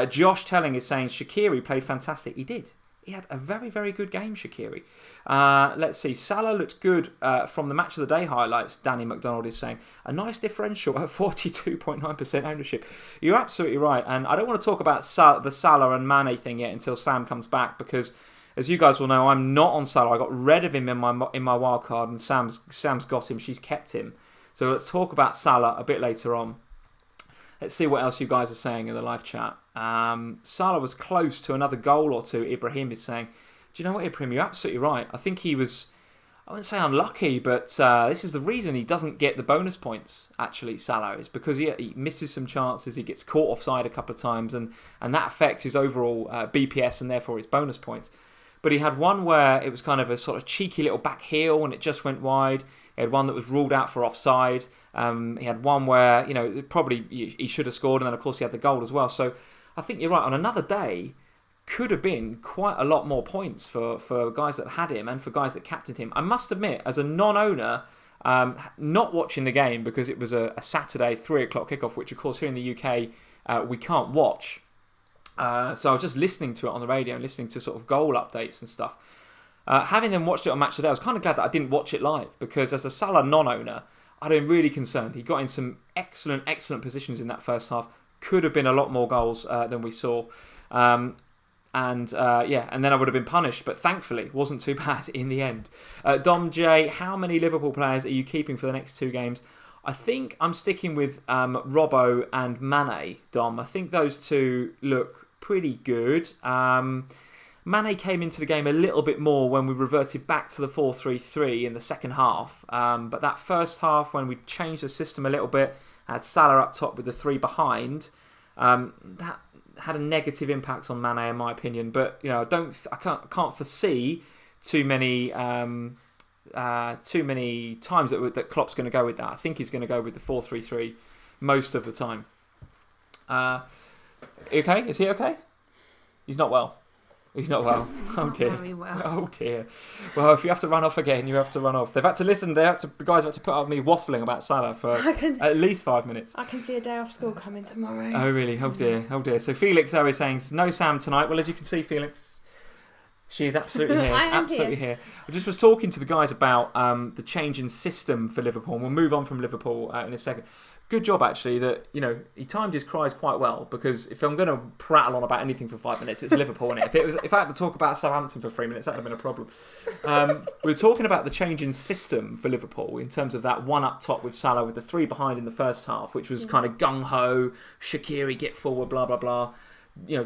Speaker 1: Josh Telling is saying Shaqiri played fantastic. He did. He had a very, very good game, Shaqiri. Let's see. Salah looked good from the match of the day highlights, Danny McDonald is saying. A nice differential at 42.9% ownership. You're absolutely right. And I don't want to talk about the Salah and Mane thing yet until Sam comes back, because as you guys will know, I'm not on Salah. I got rid of him in my wildcard, and Sam's got him. She's kept him. So let's talk about Salah a bit later on. Let's see what else you guys are saying in the live chat. Salah was close to another goal or 2, Ibrahim is saying. Do you know what, Ibrahim? You're absolutely right. I think he was, I wouldn't say unlucky, but this is the reason he doesn't get the bonus points, actually, Salah, is because he misses some chances, he gets caught offside a couple of times, and that affects his overall BPS and therefore his bonus points. But he had one where it was kind of a sort of cheeky little back heel and it just went wide. He had one that was ruled out for offside. He had one where, probably he should have scored, and then of course he had the goal as well. So I think you're right. On another day, could have been quite a lot more points for guys that had him and for guys that captained him. I must admit, as a non-owner, not watching the game because it was a Saturday 3 o'clock kickoff, which of course here in the UK we can't watch. So I was just listening to it on the radio and listening to sort of goal updates and stuff. Having then watched it on Match Today, I was kind of glad that I didn't watch it live, because as a Salah non-owner, I'd been really concerned. He got in some excellent positions in that first half. Could have been a lot more goals than we saw. And then I would have been punished. But thankfully, it wasn't too bad in the end. Dom J, how many Liverpool players are you keeping for the next 2 games? I think I'm sticking with Robbo and Mane, Dom. I think those 2 look pretty good. Mane came into the game a little bit more when we reverted back to the 4-3-3 in the second half. But that first half, when we changed the system a little bit, had Salah up top with the 3 behind, that had a negative impact on Mane, in my opinion. But I can't foresee too many times that Klopp's going to go with that. I think he's going to go with the 4-3-3 most of the time. Okay, is he okay? He's not well. He's not well. Oh dear.
Speaker 2: Very well.
Speaker 1: Oh dear. Well, if you have to run off again, you have to run off. They've had to listen. The guys have had to put up with me waffling about Salah for at least 5 minutes.
Speaker 2: I can see a day off school coming tomorrow.
Speaker 1: Oh really? Oh dear. Oh dear. So Felix is saying no Sam tonight. Well, as you can see, Felix, she is absolutely here.
Speaker 2: I am
Speaker 1: absolutely here. I just was talking to the guys about the change in system for Liverpool. And we'll move on from Liverpool in a second. Good job, actually, that he timed his cries quite well, because if I'm going to prattle on about anything for 5 minutes, it's Liverpool, innit? If I had to talk about Southampton for 3 minutes, that would have been a problem. We're talking about the change in system for Liverpool in terms of that one up top with Salah with the 3 behind in the first half, which was kind of gung-ho, Shaqiri, get forward, blah, blah, blah.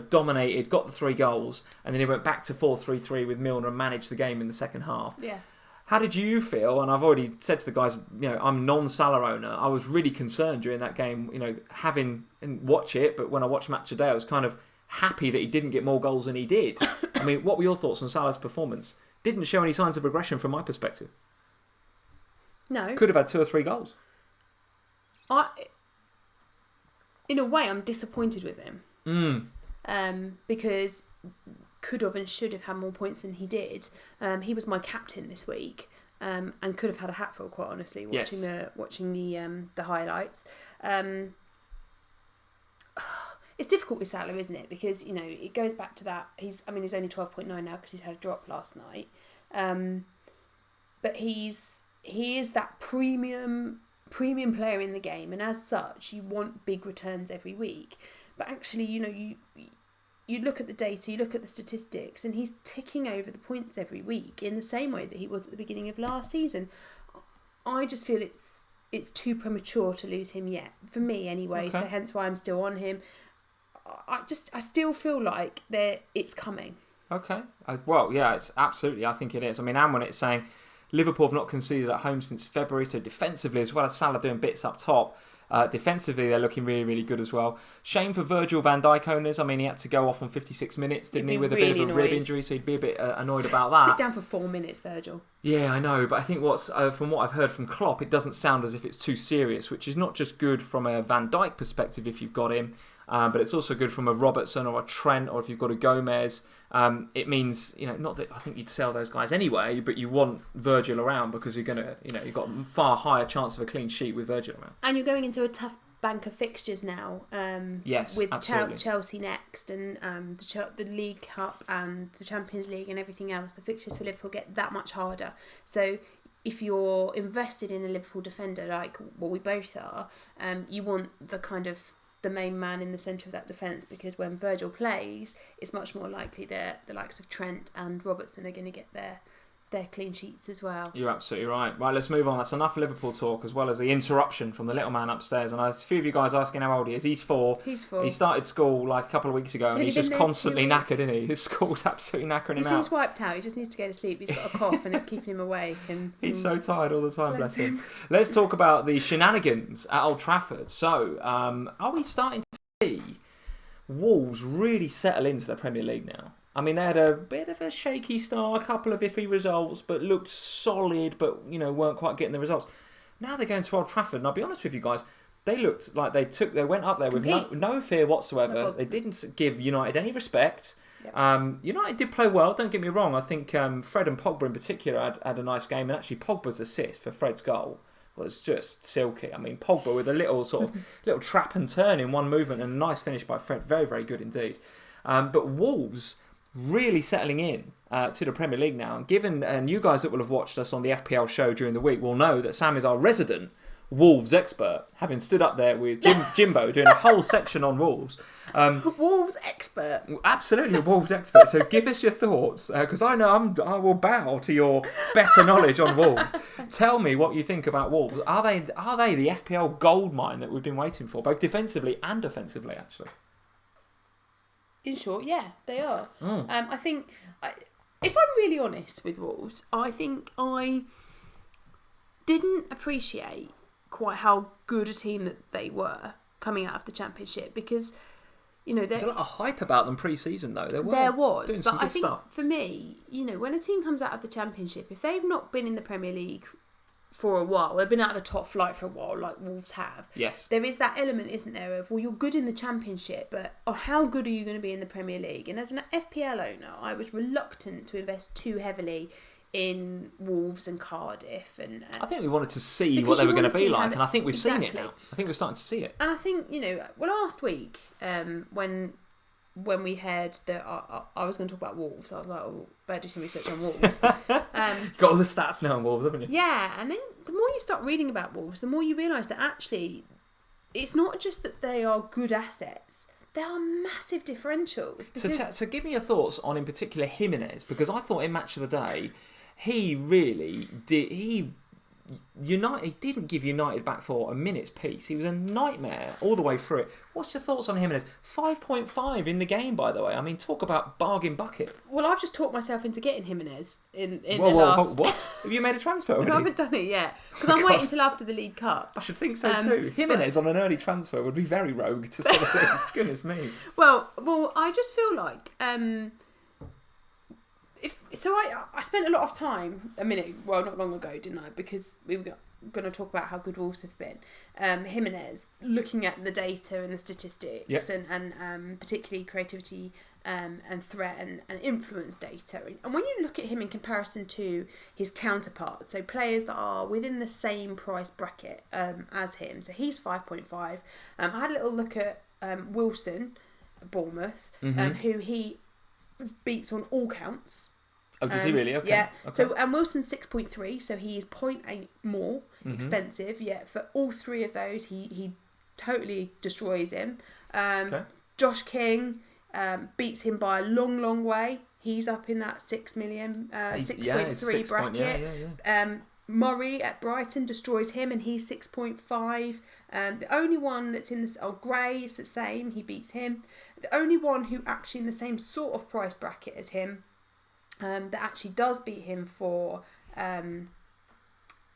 Speaker 1: Dominated, got the 3 goals, and then he went back to 4-3-3 with Milner and managed the game in the second half.
Speaker 2: Yeah.
Speaker 1: How did you feel? And I've already said to the guys, I'm non-Salah owner. I was really concerned during that game, having and watch it. But when I watched Match Today, I was kind of happy that he didn't get more goals than he did. I mean, what were your thoughts on Salah's performance? Didn't show any signs of regression from my perspective.
Speaker 2: No.
Speaker 1: Could have had 2 or 3 goals.
Speaker 2: In a way, I'm disappointed with him. Because could have and should have had more points than he did. He was my captain this week, and could have had a hatful, quite honestly, watching the highlights. It's difficult with Salah, isn't it? Because it goes back to that. He's only 12.9 now because he's had a drop last night. But he is that premium player in the game, and as such, you want big returns every week. But actually, you look at the data, you look at the statistics, and he's ticking over the points every week in the same way that he was at the beginning of last season. I just feel it's too premature to lose him yet, for me anyway. Okay. So hence why I'm still on him. I still feel like it's coming.
Speaker 1: Okay. Well, yeah, it's absolutely. I think it is. I mean, and when it's saying Liverpool have not conceded at home since February, so defensively, as well as Salah doing bits up top. Defensively, they're looking really, really good as well. Shame for Virgil van Dijk owners. I mean, he had to go off on 56 minutes, didn't he, with a bit of a rib injury, so he'd be a bit annoyed about that.
Speaker 2: Sit down for 4 minutes, Virgil. Yeah,
Speaker 1: I know, but I think from what I've heard from Klopp, it doesn't sound as if it's too serious, which is not just good from a Van Dijk perspective if you've got him, but it's also good from a Robertson or a Trent, or if you've got a Gomez. It means, not that I think you'd sell those guys anyway, but you want Virgil around because you're gonna, you've got a far higher chance of a clean sheet with Virgil around.
Speaker 2: And you're going into a tough bank of fixtures now.
Speaker 1: Yes,
Speaker 2: with
Speaker 1: absolutely.
Speaker 2: Chelsea next, and the League Cup and the Champions League and everything else. The fixtures for Liverpool get that much harder. So if you're invested in a Liverpool defender, like what we both are, you want the main man in the centre of that defence, because when Virgil plays, it's much more likely that the likes of Trent and Robertson are going to get their clean sheets as well.
Speaker 1: You're absolutely right. Right, let's move on. That's enough Liverpool talk, as well as the interruption from the little man upstairs. And there's a few of you guys asking how old he is. He's 4.
Speaker 2: He's 4.
Speaker 1: He started school like a couple of weeks ago, and he's just constantly knackered, isn't he? His school's absolutely knackering him out.
Speaker 2: He's wiped out. He just needs to go to sleep. He's got a cough and it's keeping him awake. And
Speaker 1: he's so tired all the time, bless him. Let's talk about the shenanigans at Old Trafford. So, are we starting to see Wolves really settle into the Premier League now? I mean, they had a bit of a shaky start, a couple of iffy results, but looked solid, but, weren't quite getting the results. Now they're going to Old Trafford, and I'll be honest with you guys, they looked like they went up there with no fear whatsoever. They didn't give United any respect. Yep. United did play well, don't get me wrong. I think Fred and Pogba in particular had a nice game, and actually Pogba's assist for Fred's goal was just silky. I mean, Pogba with a little little trap and turn in one movement, and a nice finish by Fred. Very, very good indeed. But Wolves really settling in to the Premier League now. And given, and you guys that will have watched us on the FPL show during the week will know that Sam is our resident Wolves expert, having stood up there with Jimbo doing a whole section on Wolves.
Speaker 2: Wolves expert.
Speaker 1: Absolutely a Wolves expert. So give us your thoughts, because I know I will bow to your better knowledge on Wolves. Tell me what you think about Wolves. Are they the FPL goldmine that we've been waiting for, both defensively and offensively, actually?
Speaker 2: In short, yeah, they are. I think, if I'm really honest with Wolves, I think I didn't appreciate quite how good a team that they were coming out of the Championship, because
Speaker 1: there's a lot of hype about them pre-season though. There was, doing some
Speaker 2: but
Speaker 1: good
Speaker 2: I think
Speaker 1: stuff.
Speaker 2: For me, when a team comes out of the Championship, if they've not been in the Premier League for a while, they've been out of the top flight for a while, like Wolves have.
Speaker 1: Yes.
Speaker 2: There is that element, isn't there, of, well, you're good in the Championship, but how good are you going to be in the Premier League? And as an FPL owner, I was reluctant to invest too heavily in Wolves and Cardiff, and
Speaker 1: I think we wanted to see what they were going to be like, and I think we've seen it now. I think we're starting to see it.
Speaker 2: And I think last week when we heard that I was going to talk about Wolves, I was like, oh, better do some research on Wolves.
Speaker 1: Got all the stats now on Wolves, haven't you?
Speaker 2: Yeah, and then the more you start reading about Wolves, the more you realise that actually it's not just that they are good assets. There are massive differentials.
Speaker 1: So give me your thoughts on, in particular, Jimenez, because I thought in Match of the Day, he really did. He didn't give United back for a minute's peace. He was a nightmare all the way through it. What's your thoughts on Jimenez? 5.5 in the game, by the way. I mean, talk about bargain bucket.
Speaker 2: Well, I've just talked myself into getting Jimenez in the last...
Speaker 1: What? Have you made a transfer already?
Speaker 2: No, I haven't done it yet, because I'm waiting until after the League Cup.
Speaker 1: I should think so too. Jimenez on an early transfer would be very rogue, to say the least. Goodness me.
Speaker 2: Well, I just feel like... I spent a lot of time not long ago, didn't I? Because we were going to talk about how good Wolves have been. Jimenez, looking at the data and the statistics, and particularly creativity and threat and influence data. And when you look at him in comparison to his counterparts, so players that are within the same price bracket as him, so he's 5.5. I had a little look at Wilson at Bournemouth, who he beats on all counts.
Speaker 1: Oh, does he really? Okay.
Speaker 2: Yeah.
Speaker 1: Okay.
Speaker 2: So Wilson's 6.3, so he is 0.8 more expensive. Yeah, for all three of those, he totally destroys him. Josh King beats him by a long, long way. He's up in that 6 million, 6.3 bracket. Murray at Brighton destroys him, and he's 6.5. The only one that's in this, Gray is the same. He beats him. The only one who actually in the same sort of price bracket as him, that actually does beat him for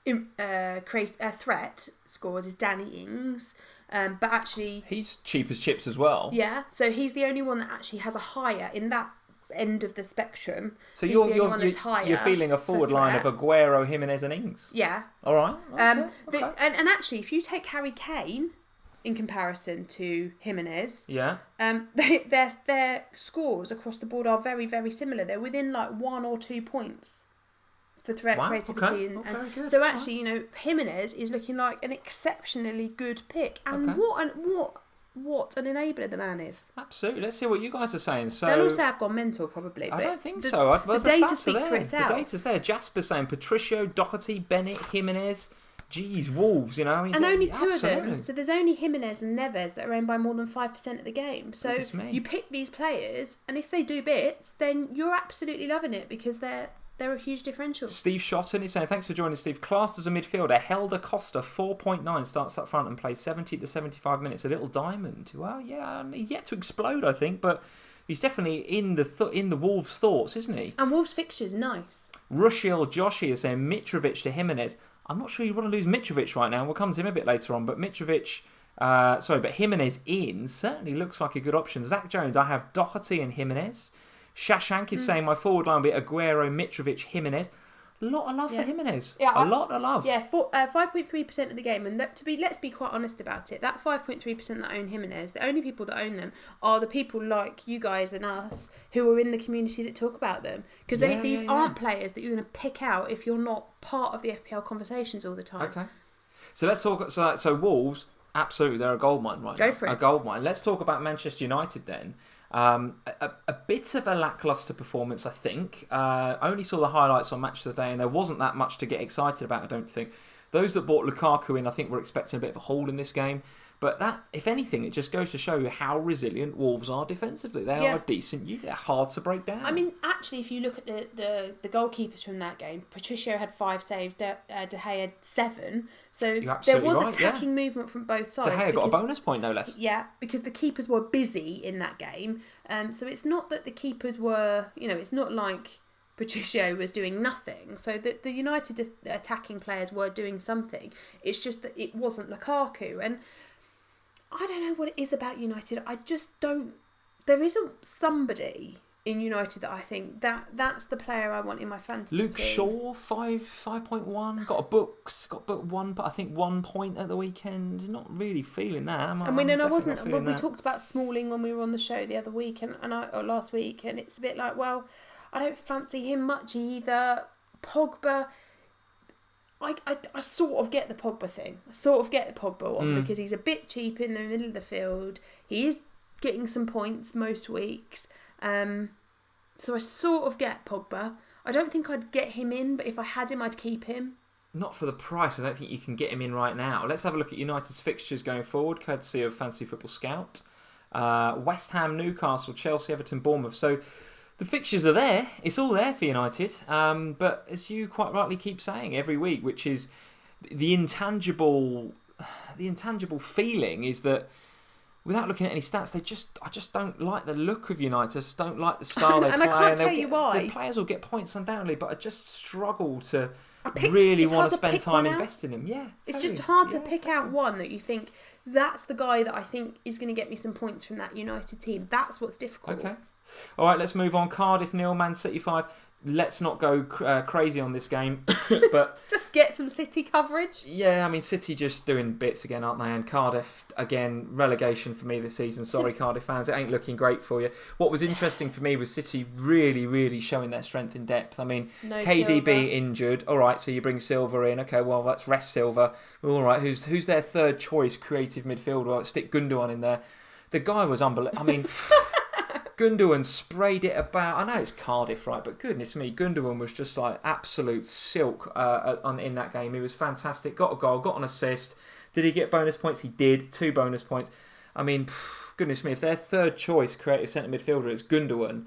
Speaker 2: threat scores is Danny Ings. But actually... He's
Speaker 1: cheap as chips as well.
Speaker 2: Yeah, so he's the only one that actually has a higher in that end of the spectrum.
Speaker 1: So you're feeling a forward line of Aguero, Jimenez and Ings?
Speaker 2: Yeah.
Speaker 1: All right. Okay.
Speaker 2: And actually, if you take Harry Kane in comparison to Jimenez, their scores across the board are very, very similar. They're within like 1 or 2 points for threat, creativity, and so actually, Jimenez is looking like an exceptionally good pick. And what an enabler the man is.
Speaker 1: Absolutely. Let's see what you guys are saying. So
Speaker 2: they'll also have gone mental, probably.
Speaker 1: I don't think so.
Speaker 2: The data speaks for itself.
Speaker 1: The data's there. Jasper's saying Patricio, Doherty, Bennett, Jimenez. Geez, Wolves, and
Speaker 2: only two of them. So there's only Jimenez and Neves that are owned by more than 5% of the game. So you pick these players, and if they do bits, then you're absolutely loving it, because they're a huge differential.
Speaker 1: Steve Shotton is saying, thanks for joining, Steve. Classed as a midfielder, Helder Costa, 4.9, starts up front and plays 70 to 75 minutes. A little diamond. Well, yeah, he's yet to explode, I think, but he's definitely in the Wolves' thoughts, isn't he?
Speaker 2: And Wolves' fixture's nice.
Speaker 1: Rushiel Joshi is saying Mitrovic to Jimenez. I'm not sure you want to lose Mitrovic right now. We'll come to him a bit later on, but but Jimenez in certainly looks like a good option. Zach Jones, I have Doherty and Jimenez. Shashank is saying my forward line will be Aguero, Mitrovic, Jimenez. A lot of love for Jimenez. Yeah, a lot of love.
Speaker 2: Yeah, 5.3% of the game. And let's be quite honest about it. That 5.3% that own Jimenez, the only people that own them are the people like you guys and us who are in the community that talk about them. Because these aren't players that you're going to pick out if you're not part of the FPL conversations all the time.
Speaker 1: Okay. So let's talk. So Wolves, absolutely, they're a goldmine right now.
Speaker 2: Go for it.
Speaker 1: A goldmine. Let's talk about Manchester United then. A bit of a lacklustre performance, I think. Only saw the highlights on Match of the Day, and there wasn't that much to get excited about, I don't think. Those that bought Lukaku in, I think, were expecting a bit of a haul in this game. But that, if anything, it just goes to show you how resilient Wolves are defensively. They are a decent unit. They're hard to break down.
Speaker 2: I mean, actually, if you look at the goalkeepers from that game, Patricio had 5 saves, De Gea had 7. So there was attacking movement from both sides.
Speaker 1: De Gea got a bonus point, no less.
Speaker 2: Yeah, because the keepers were busy in that game. So it's not that the keepers were, it's not like Patricio was doing nothing. So the United attacking players were doing something. It's just that it wasn't Lukaku. And I don't know what it is about United. I just don't... There isn't somebody in United that I think that's the player I want in my fantasy
Speaker 1: Luke
Speaker 2: team.
Speaker 1: Shaw, 5.1, got booked 1, but I think 1 point at the weekend. Not really feeling that.
Speaker 2: I wasn't. But we talked about Smalling when we were on the show the other week or last week, and it's a bit like, well, I don't fancy him much either. Pogba, I sort of get the Pogba thing. I sort of get the Pogba one because he's a bit cheap in the middle of the field. He is getting some points most weeks. So I sort of get Pogba. I don't think I'd get him in, but if I had him, I'd keep him.
Speaker 1: Not for the price. I don't think you can get him in right now. Let's have a look at United's fixtures going forward, courtesy of Fantasy Football Scout. West Ham, Newcastle, Chelsea, Everton, Bournemouth. So the fixtures are there. It's all there for United. But as you quite rightly keep saying every week, which is the intangible feeling is that without looking at any stats, I just don't like the look of United. I just don't like the style they play.
Speaker 2: And I can't tell you why.
Speaker 1: The players will get points undoubtedly, but I just struggle to really want to spend time investing in them. Yeah,
Speaker 2: it's just hard to pick out one that you think, that's the guy that I think is going to get me some points from that United team. That's what's difficult.
Speaker 1: Okay. All right, let's move on. Cardiff 0, Man City 5. Let's not go crazy on this game, but
Speaker 2: just get some City coverage.
Speaker 1: Yeah, I mean, City just doing bits again, aren't they? And Cardiff, again, relegation for me this season. Sorry, Cardiff fans, it ain't looking great for you. What was interesting for me was City really, really showing their strength in depth. I mean, KDB injured. All right, so you bring Silva in. Okay, well, let's rest Silva. All right, who's their third choice creative midfielder? Well, stick Gundogan in there. The guy was unbelievable. I mean... Gundogan sprayed it about. I know it's Cardiff, right? But goodness me, Gundogan was just like absolute silk in that game. He was fantastic. Got a goal, got an assist. Did he get bonus points? He did. 2 bonus points. I mean, goodness me, if their third choice creative centre midfielder is Gundogan,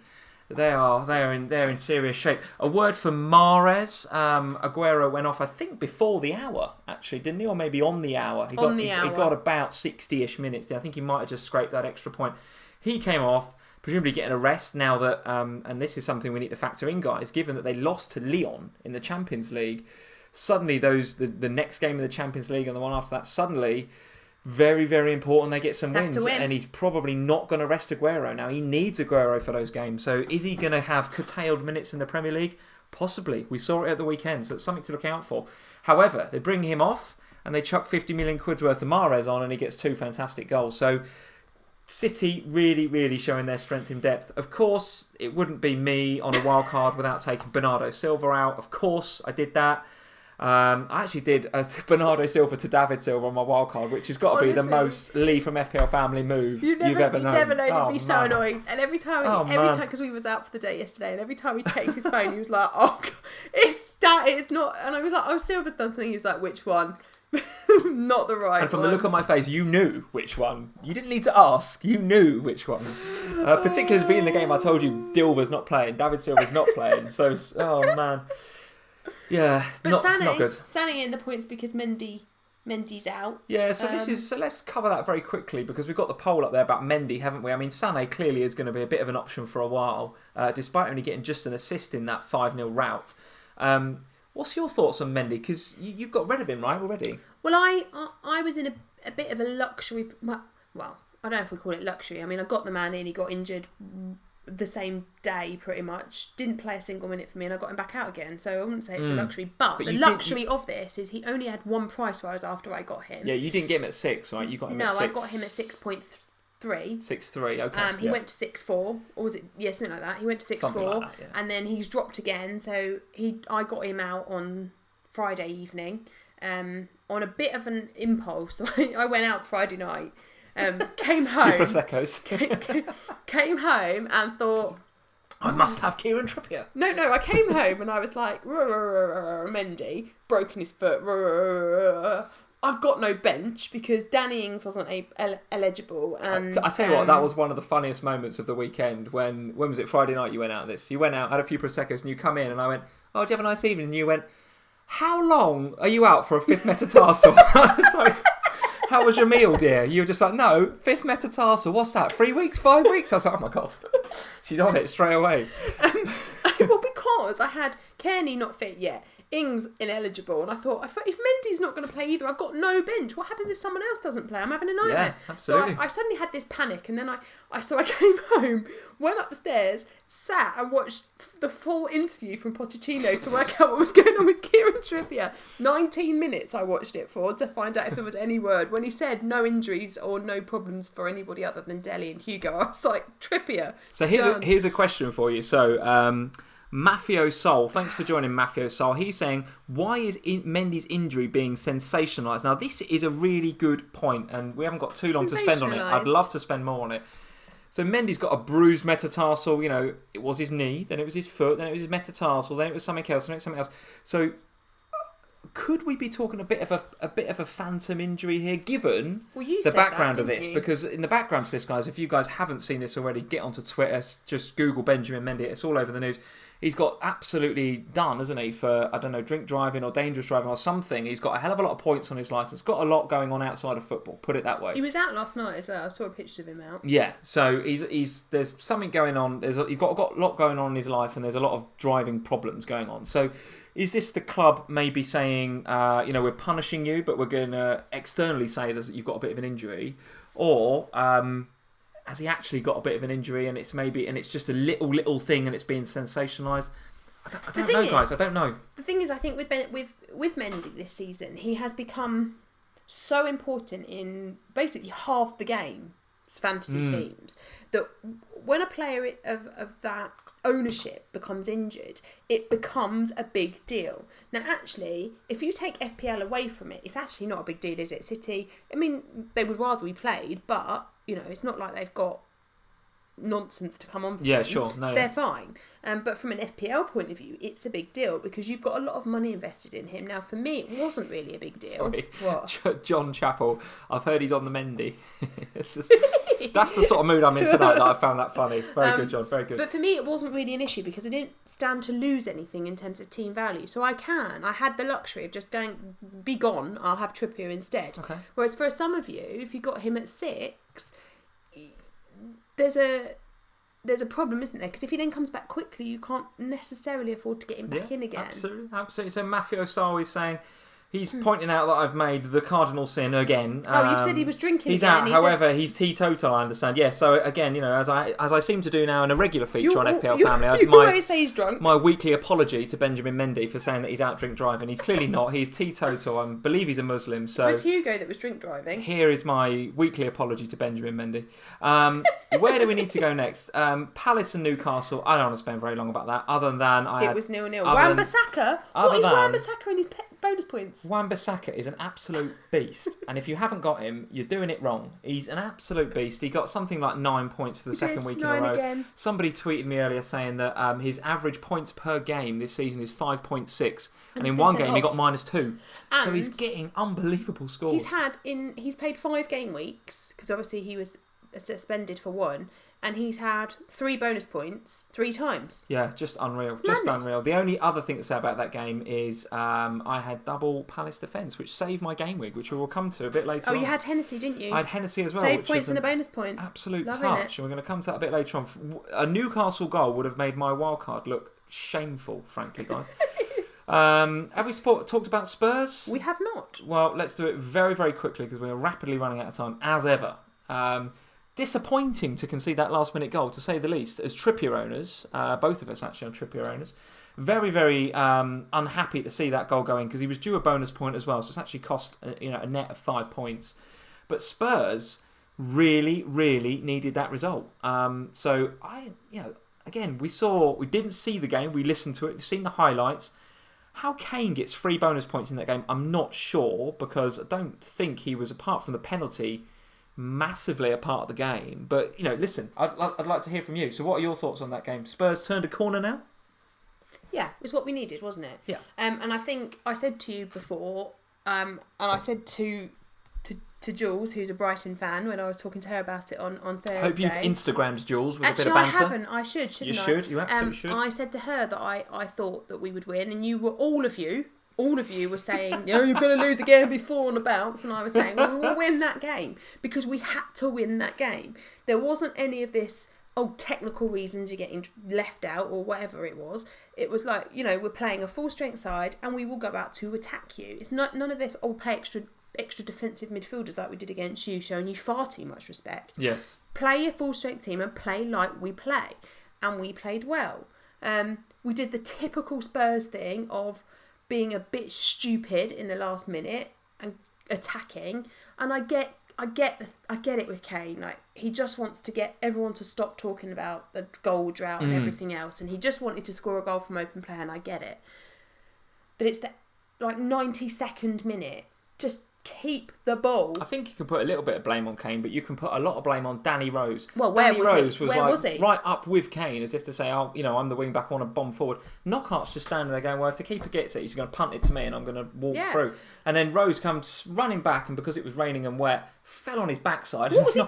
Speaker 1: they're in serious shape. A word for Mahrez. Aguero went off, I think, before the hour, actually, didn't he? Or maybe on the hour. He got about 60-ish minutes. I think he might have just scraped that extra point. He came off. Presumably getting a rest now that, and this is something we need to factor in, guys, given that they lost to Lyon in the Champions League, suddenly the next game of the Champions League and the one after that, suddenly, very, very important they get some wins. And he's probably not going to rest Aguero. Now, he needs Aguero for those games. So is he going to have curtailed minutes in the Premier League? Possibly. We saw it at the weekend, so it's something to look out for. However, they bring him off and they chuck 50 million quid's worth of Mahrez on and he gets 2 fantastic goals. So City really, really showing their strength in depth. Of course, it wouldn't be me on a wild card without taking Bernardo Silva out. Of course, I did that. I actually did a Bernardo Silva to David Silva on my wild card, which has got to be the most Lee from FPL Family move you've ever known.
Speaker 2: You've never known him be so annoying. And every time, because we was out for the day yesterday, and every time he checks his phone, he was like, "Oh, it's not." And I was like, "Oh, Silva's done something." He was like, "Which one?" Not the right one.
Speaker 1: And from the look on my face, you knew which one. You didn't need to ask. You knew which one. Particularly as being the game I told you, Dilva's not playing. David Silva's not playing. So, oh man. Yeah, but not good.
Speaker 2: Sané in the points because Mendy's out.
Speaker 1: Yeah, so let's cover that very quickly because we've got the poll up there about Mendy, haven't we? I mean, Sané clearly is going to be a bit of an option for a while, despite only getting just an assist in that 5-0 rout. What's your thoughts on Mendy? Because you've got rid of him, right, already?
Speaker 2: Well, I was in a bit of a luxury... Well, I don't know if we call it luxury. I mean, I got the man in, he got injured the same day, pretty much. Didn't play a single minute for me, and I got him back out again. So I wouldn't say it's a luxury. But the luxury of this is he only had 1 price rise after I got him.
Speaker 1: Yeah, you didn't get him at 6, right? You got him at 6.
Speaker 2: No, I got him at 6.3.
Speaker 1: 6.3, okay.
Speaker 2: He went to 6.4, or was it? Yeah, something like that. He went to 6.4, like and then he's dropped again. So I got him out on Friday evening, on a bit of an impulse. I went out Friday night, came home, came home and thought,
Speaker 1: I must have Kieran Trippier.
Speaker 2: No, I came home and I was like, Mendy, broken his foot, I've got no bench because Danny Ings wasn't eligible. And
Speaker 1: I tell you what, that was one of the funniest moments of the weekend when was it, Friday night you went out this? You went out, had a few Prosecco's and you come in and I went, oh, do you have a nice evening? And you went, how long are you out for a fifth metatarsal? I was like, how was your meal, dear? You were just like, no, fifth metatarsal, what's that, 3 weeks, 5 weeks? I was like, oh my God, she's on it straight away.
Speaker 2: Well, because I had Kearney not fit yet, Ings ineligible, and I thought if Mendy's not going to play either, I've got no bench. What happens if someone else doesn't play? I'm having a nightmare.
Speaker 1: Yeah, absolutely.
Speaker 2: So I suddenly had this panic, and then I came home, went upstairs, sat and watched the full interview from Pochettino to work out what was going on with Kieran Trippier. 19 minutes I watched it for to find out if there was any word. When he said no injuries or no problems for anybody other than Dele and Hugo, I was like, Trippier.
Speaker 1: So here's a question for you. So Mafio Sol, thanks for joining Mafio Sol. He's saying, why is Mendy's injury being sensationalised? Now, this is a really good point, and we haven't got too long to spend on it. I'd love to spend more on it. So Mendy's got a bruised metatarsal. You know, it was his knee, then it was his foot, then it was his metatarsal, then it was something else, then it was something else. So could we be talking a bit of a phantom injury here, given the background of this? Because in the background to this, guys, if you guys haven't seen this already, get onto Twitter, just Google Benjamin Mendy. It's all over the news. He's got absolutely done, hasn't he, for, I don't know, drink driving or dangerous driving or something. He's got a hell of a lot of points on his licence. Got a lot going on outside of football, put it that way.
Speaker 2: He was out last night as well. I saw a picture of him out.
Speaker 1: Yeah, so he's there's something going on. He's got a lot going on in his life, and there's a lot of driving problems going on. So is this the club maybe saying, we're punishing you, but we're going to externally say that you've got a bit of an injury? Or has he actually got a bit of an injury and it's just a little thing and it's being sensationalised? I don't know, guys. I don't know.
Speaker 2: The thing is, I think with Mendy this season, he has become so important in basically half the game's fantasy teams that when a player of that ownership becomes injured, it becomes a big deal. Now, actually, if you take FPL away from it, it's actually not a big deal, is it? City, I mean, they would rather we played, but it's not like they've got nonsense to come on for them.
Speaker 1: Sure. No,
Speaker 2: they're fine. But from an FPL point of view, it's a big deal because you've got a lot of money invested in him. Now, for me, it wasn't really a big deal.
Speaker 1: Sorry.
Speaker 2: What?
Speaker 1: John Chappell, I've heard he's on the Mendy. That's the sort of mood I'm in tonight that I found that funny. Very good, John. Very good.
Speaker 2: But for me, it wasn't really an issue because I didn't stand to lose anything in terms of team value. So I had the luxury of just going, be gone, I'll have Trippier instead.
Speaker 1: Okay.
Speaker 2: Whereas for some of you, if you got him at 6, there's a problem, isn't there? Because if he then comes back quickly, you can't necessarily afford to get him back in again.
Speaker 1: Absolutely. So Mafio Sal is saying, he's pointing out that I've made the cardinal sin again.
Speaker 2: You've said he was drinking.
Speaker 1: He's
Speaker 2: again,
Speaker 1: out. However, he's teetotal, I understand. Yeah. So again, as I seem to do now in a regular feature on FPL Family,
Speaker 2: you always say he's drunk.
Speaker 1: My weekly apology to Benjamin Mendy for saying that he's out drink driving. He's clearly not. He's teetotal. I believe he's a Muslim. So
Speaker 2: it was Hugo that was drink driving.
Speaker 1: Here is my weekly apology to Benjamin Mendy. Where do we need to go next? Palace and Newcastle. I don't want to spend very long about that. Other than
Speaker 2: it was 0-0. Wan-Bissaka. What is Wan-Bissaka in his bonus points?
Speaker 1: Wan-Bissaka is an absolute beast, and if you haven't got him, you're doing it wrong. He's an absolute beast. He got something like 9 points for the second week in a row.
Speaker 2: Again.
Speaker 1: Somebody tweeted me earlier saying that his average points per game this season is 5.6, and in one game he got -2.
Speaker 2: And
Speaker 1: so he's getting unbelievable scores.
Speaker 2: He's played 5 game weeks because obviously he was suspended for 1. And he's had 3 bonus points 3 times.
Speaker 1: Yeah, just unreal.
Speaker 2: It's
Speaker 1: unreal. The only other thing to say about that game is I had double Palace defence, which saved my game week, which we will come to a bit later on.
Speaker 2: Oh, you had Hennessy, didn't you?
Speaker 1: I had Hennessy as well.
Speaker 2: Save points and a bonus point.
Speaker 1: Absolute touch. And we're going to come to that a bit later on. A Newcastle goal would have made my wildcard look shameful, frankly, guys. Have we talked about Spurs?
Speaker 2: We have not.
Speaker 1: Well, let's do it very, very quickly because we are rapidly running out of time, as ever. Disappointing to concede that last-minute goal, to say the least, as Trippier owners, both of us actually are Trippier owners. Very, very unhappy to see that goal going because he was due a bonus point as well, so it's actually cost a net of 5 points. But Spurs really, really needed that result. So again, we didn't see the game, we listened to it, we've seen the highlights. How Kane gets 3 bonus points in that game, I'm not sure, because I don't think he was, apart from the penalty, massively a part of the game. But listen, I'd like to hear from you. So what are your thoughts on that game? Spurs turned a corner now?
Speaker 2: Yeah, it was what we needed, wasn't it?
Speaker 1: Yeah.
Speaker 2: And I think I said to you before, And I said to Jules, who's a Brighton fan, when I was talking to her about it on Thursday.
Speaker 1: I hope you've Instagrammed Jules with
Speaker 2: Actually,
Speaker 1: a bit of banter.
Speaker 2: I haven't. I should, shouldn't I?
Speaker 1: You should. You absolutely should.
Speaker 2: I said to her that I thought that we would win, and all of you were saying, you're going to lose again before on the bounce, and I was saying, well, we'll win that game, because we had to win that game. There wasn't any of this, technical reasons you're getting left out or whatever it was. It was like, we're playing a full strength side and we will go out to attack you. It's not none of this, play extra defensive midfielders like we did against you, showing you far too much respect.
Speaker 1: Yes.
Speaker 2: Play a full strength team and play like we play. And we played well. We did the typical Spurs thing of being a bit stupid in the last minute and attacking. And I get it with Kane. Like, he just wants to get everyone to stop talking about the goal drought and everything else, and he just wanted to score a goal from open play, and I get it. But it's the 92nd minute. Just keep the ball.
Speaker 1: I think you can put a little bit of blame on Kane, but you can put a lot of blame on Danny Rose.
Speaker 2: Well, where was he?
Speaker 1: Right up with Kane, as if to say, I'm the wing back, I want to bomb forward. Knockhart's just standing there going, well, if the keeper gets it, he's going to punt it to me and I'm going to walk through. And then Rose comes running back, and because it was raining and wet, fell on his backside.
Speaker 2: What was he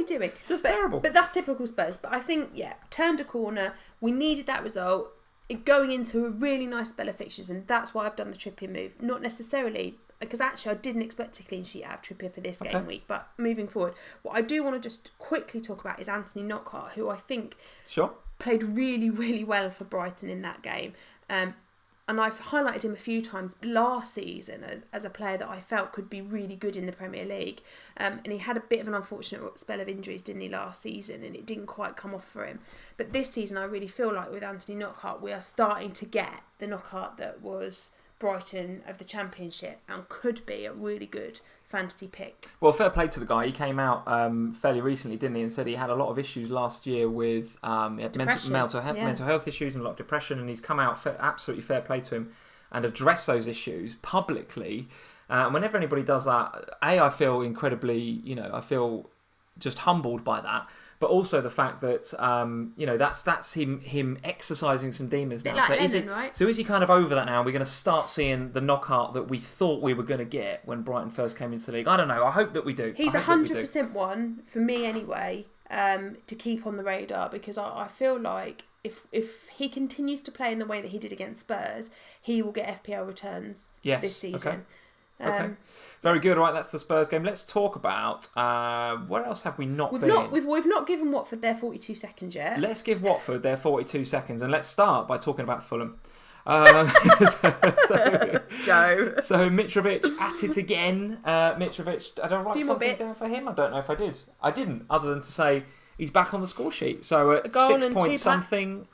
Speaker 2: doing?
Speaker 1: Just terrible.
Speaker 2: But that's typical Spurs. But I think, turned a corner. We needed that result. Going into a really nice spell of fixtures, and that's why I've done the Trippier move. Not necessarily, because actually I didn't expect a clean sheet out of Trippier for this game week, but moving forward, what I do want to just quickly talk about is Anthony Knockaert, who I think played really, really well for Brighton in that game. And I've highlighted him a few times last season as a player that I felt could be really good in the Premier League. And he had a bit of an unfortunate spell of injuries, didn't he, last season, and it didn't quite come off for him. But this season I really feel like with Anthony Knockaert, we are starting to get the Knockaert that was Brighton of the Championship and could be a really good fantasy pick.
Speaker 1: Well, fair play to the guy. He came out fairly recently, didn't he, and said he had a lot of issues last year with mental health issues and a lot of depression, and he's come out, absolutely fair play to him, and addressed those issues publicly. Whenever anybody does that, I feel incredibly, I feel just humbled by that. But also the fact that that's him exercising some demons now.
Speaker 2: Like right?
Speaker 1: So is he kind of over that now? We're going to start seeing the Knockaert that we thought we were going to get when Brighton first came into the league. I don't know. I hope that we do.
Speaker 2: He's 100% one for me anyway. To keep on the radar, because I feel like if he continues to play in the way that he did against Spurs, he will get FPL returns this season.
Speaker 1: Okay. Very good. All right, that's the Spurs game. Let's talk about where else have we not been?
Speaker 2: We've not given Watford their 42 seconds yet.
Speaker 1: Let's give Watford their 42 seconds, and let's start by talking about Fulham.
Speaker 2: Joe.
Speaker 1: So Mitrovic at it again. Mitrovic, I don't write something down for him. I don't know if I did. I didn't, other than to say he's back on the score sheet. So at 6 point something,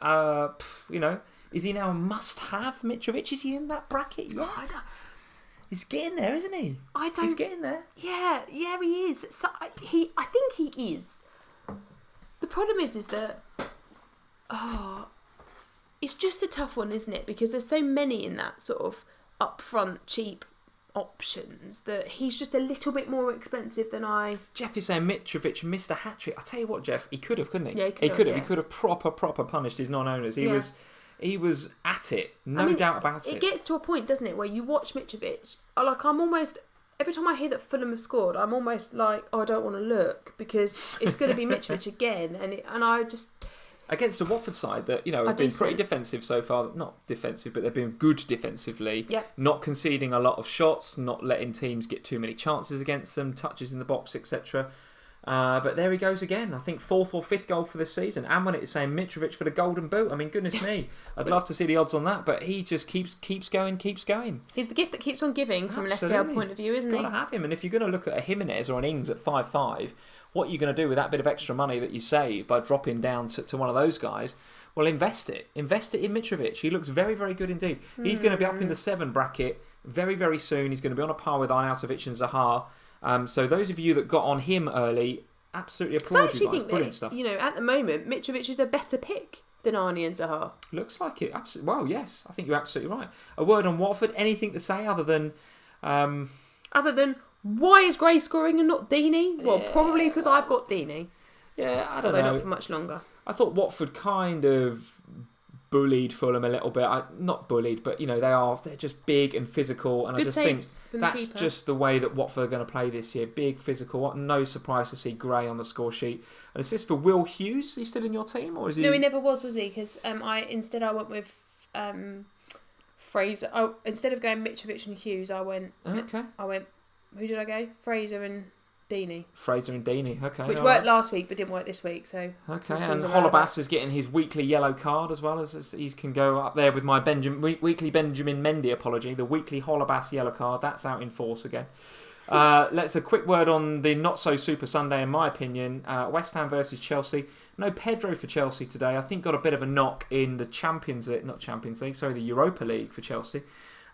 Speaker 1: is he now a must-have, Mitrovic? Is he in that bracket yet? He's getting there, isn't he? He's getting there.
Speaker 2: Yeah, he is. So I think he is. The problem is that it's just a tough one, isn't it? Because there's so many in that sort of upfront cheap options that he's just a little bit more expensive than I.
Speaker 1: Jeff is saying Mitrovic missed a hat trick. I tell you what, Jeff, he could have, couldn't he?
Speaker 2: Yeah, he could have.
Speaker 1: He could have proper punished his non-owners. He was at it, doubt about it.
Speaker 2: It gets to a point, doesn't it, where you watch Mitrovic, I'm almost, every time I hear that Fulham have scored, I'm almost like, I don't want to look, because it's going to be Mitrovic again, and I just...
Speaker 1: Against a Watford side that, have been pretty defensive so far. Not defensive, but they've been good defensively.
Speaker 2: Yeah.
Speaker 1: Not conceding a lot of shots, not letting teams get too many chances against them, touches in the box, etc. But there he goes again. I think 4th or 5th goal for this season. And when it's saying Mitrovic for the golden boot, I mean, goodness me. I'd love to see the odds on that, but he just keeps going.
Speaker 2: He's the gift that keeps on giving from an FPL point of view, isn't he?
Speaker 1: Got to have him. And if you're going to look at a Jimenez or an Ings at 5.5, what are you going to do with that bit of extra money that you save by dropping down to one of those guys? Well, invest it. Invest it in Mitrovic. He looks very, very good indeed. He's going to be up in the 7 bracket very, very soon. He's going to be on a par with Arnautovic and Zaha. So those of you that got on him early, absolutely applaud you guys. Brilliant stuff.
Speaker 2: At the moment, Mitrovic is a better pick than Arnie and Zaha.
Speaker 1: Looks like it. Absolutely. Well, yes, I think you're absolutely right. A word on Watford. Anything to say other than
Speaker 2: why is Gray scoring and not Deeney? Well, probably because I've got Deeney.
Speaker 1: Yeah, I don't know.
Speaker 2: Not for much longer.
Speaker 1: I thought Watford kind of bullied Fulham a little bit. Not bullied, but they're just big and physical, and
Speaker 2: Good
Speaker 1: I just think
Speaker 2: that's
Speaker 1: just the way that Watford are going to play this year. Big, physical. No surprise to see Gray on the score sheet. And is this for Will Hughes? Is he still in your team, or is he?
Speaker 2: No, he never was he? Because I went with Fraser. Instead of going Mitrovic and Hughes, I went. Who did I go? Fraser and Deeney.
Speaker 1: Okay.
Speaker 2: Which worked last week but didn't work this week, so...
Speaker 1: Okay, and Holebas is getting his weekly yellow card as well, as he can go up there with my weekly Benjamin Mendy, the weekly Holebas yellow card. That's out in force again. Let's a quick word on the not-so-super Sunday, in my opinion. West Ham versus Chelsea. No Pedro for Chelsea today. I think got a bit of a knock in the the Europa League for Chelsea.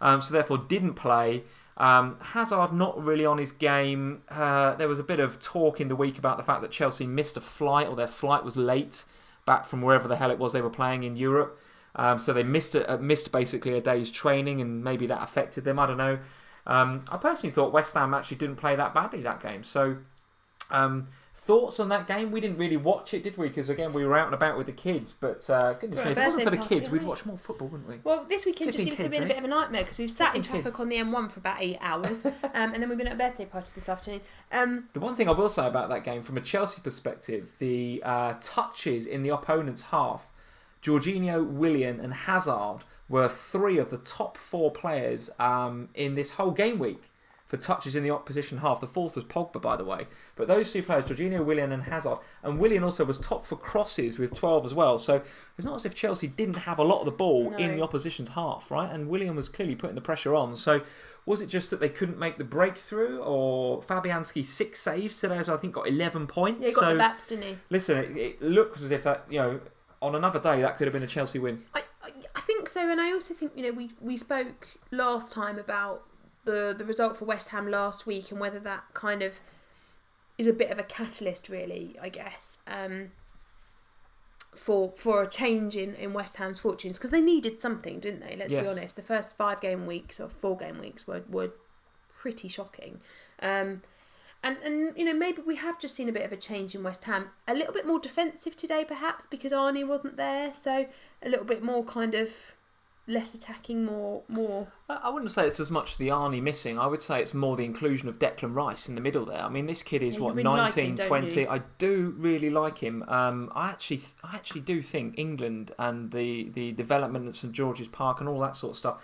Speaker 1: So therefore didn't play. Hazard not really on his game. There was a bit of talk in the week about the fact that Chelsea missed a flight, or their flight was late back from wherever the hell it was they were playing in Europe. So they missed basically a day's training, and maybe that affected them. I don't know. I personally thought West Ham actually didn't play that badly that game. So thoughts on that game? We didn't really watch it, did we? Because again, we were out and about with the kids. But goodness me, if it wasn't for the kids, we'd watch more football, wouldn't we?
Speaker 2: Well, this weekend just seems to have been a bit of a nightmare because we've sat in traffic on the M1 for about 8 hours, and then we've been at a birthday party this afternoon.
Speaker 1: The one thing I will say about that game, from a Chelsea perspective, the touches in the opponent's half, Jorginho, Willian, and Hazard were 3 of the top 4 players in this whole game week for touches in the opposition half. The 4th was Pogba, by the way. But those 2 players, Jorginho, Willian and Hazard, and Willian also was top for crosses with 12 as well. So it's not as if Chelsea didn't have a lot of the ball in the opposition's half, right? And Willian was clearly putting the pressure on. So was it just that they couldn't make the breakthrough? Or Fabianski 6 saves today, so I think got 11 points.
Speaker 2: Yeah, he got the baps, didn't he?
Speaker 1: Listen, it looks as if that, on another day, that could have been a Chelsea win.
Speaker 2: I think so, and I also think, we spoke last time about the result for West Ham last week and whether that kind of is a bit of a catalyst, really, I guess, for a change in West Ham's fortunes, because they needed something, didn't they? Let's be honest. The first 4 game weeks were pretty shocking. And maybe we have just seen a bit of a change in West Ham. A little bit more defensive today, perhaps, because Arnie wasn't there. So a little bit more kind of less attacking, more.
Speaker 1: I wouldn't say it's as much the Arnie missing. I would say it's more the inclusion of Declan Rice in the middle there. I mean, this kid is, really 19, 20. I do really like him. I actually do think England and the development at St George's Park and all that sort of stuff,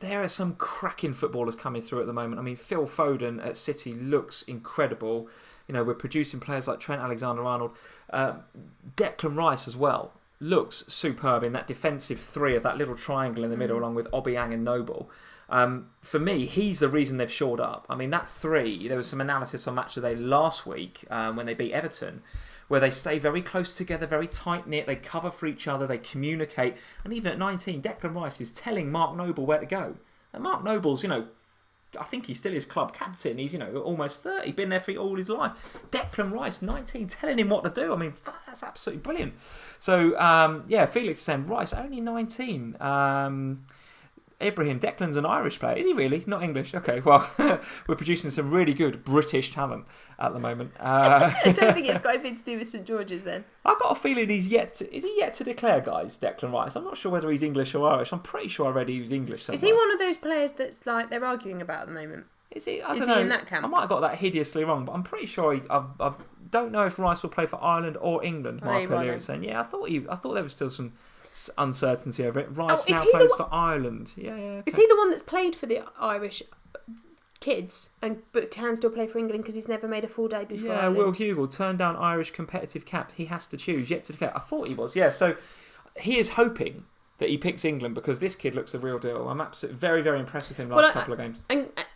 Speaker 1: there are some cracking footballers coming through at the moment. I mean, Phil Foden at City looks incredible. We're producing players like Trent Alexander-Arnold. Declan Rice as well looks superb in that defensive 3 of that little triangle in the middle, along with Obiang and Noble. For me, he's the reason they've shored up. I mean, that 3, there was some analysis on Match of the Day last week when they beat Everton, where they stay very close together, very tight-knit, they cover for each other, they communicate, and even at 19, Declan Rice is telling Mark Noble where to go. And Mark Noble's, I think he's still his club captain. He's, almost 30, been there for all his life. Declan Rice, 19, telling him what to do. I mean, that's absolutely brilliant. So, Felix is saying, Rice, only 19. Ibrahim, Declan's an Irish player. Is he really? Not English? Okay, well, we're producing some really good British talent at the moment.
Speaker 2: I don't think it's got anything to do with St George's then.
Speaker 1: I've got a feeling is he yet to declare, guys, Declan Rice? I'm not sure whether he's English or Irish. I'm pretty sure I read he was English somewhere.
Speaker 2: Is he one of those players that's like they're arguing about at the moment?
Speaker 1: Is he?
Speaker 2: Is he in that camp?
Speaker 1: I might have got that hideously wrong, but I'm pretty sure I don't know if Rice will play for Ireland or England. Mark earlier was saying, I thought there was still some uncertainty over it. Rice now plays for Ireland. Yeah. Okay.
Speaker 2: Is he the one that's played for the Irish kids but can still play for England because he's never made a full debut for Ireland?
Speaker 1: Will Hugel turned down Irish competitive caps. He has to choose. Yet to declare. I thought he was. Yeah. So he is hoping that he picks England because this kid looks a real deal. I'm absolutely very, very impressed with him last couple of games.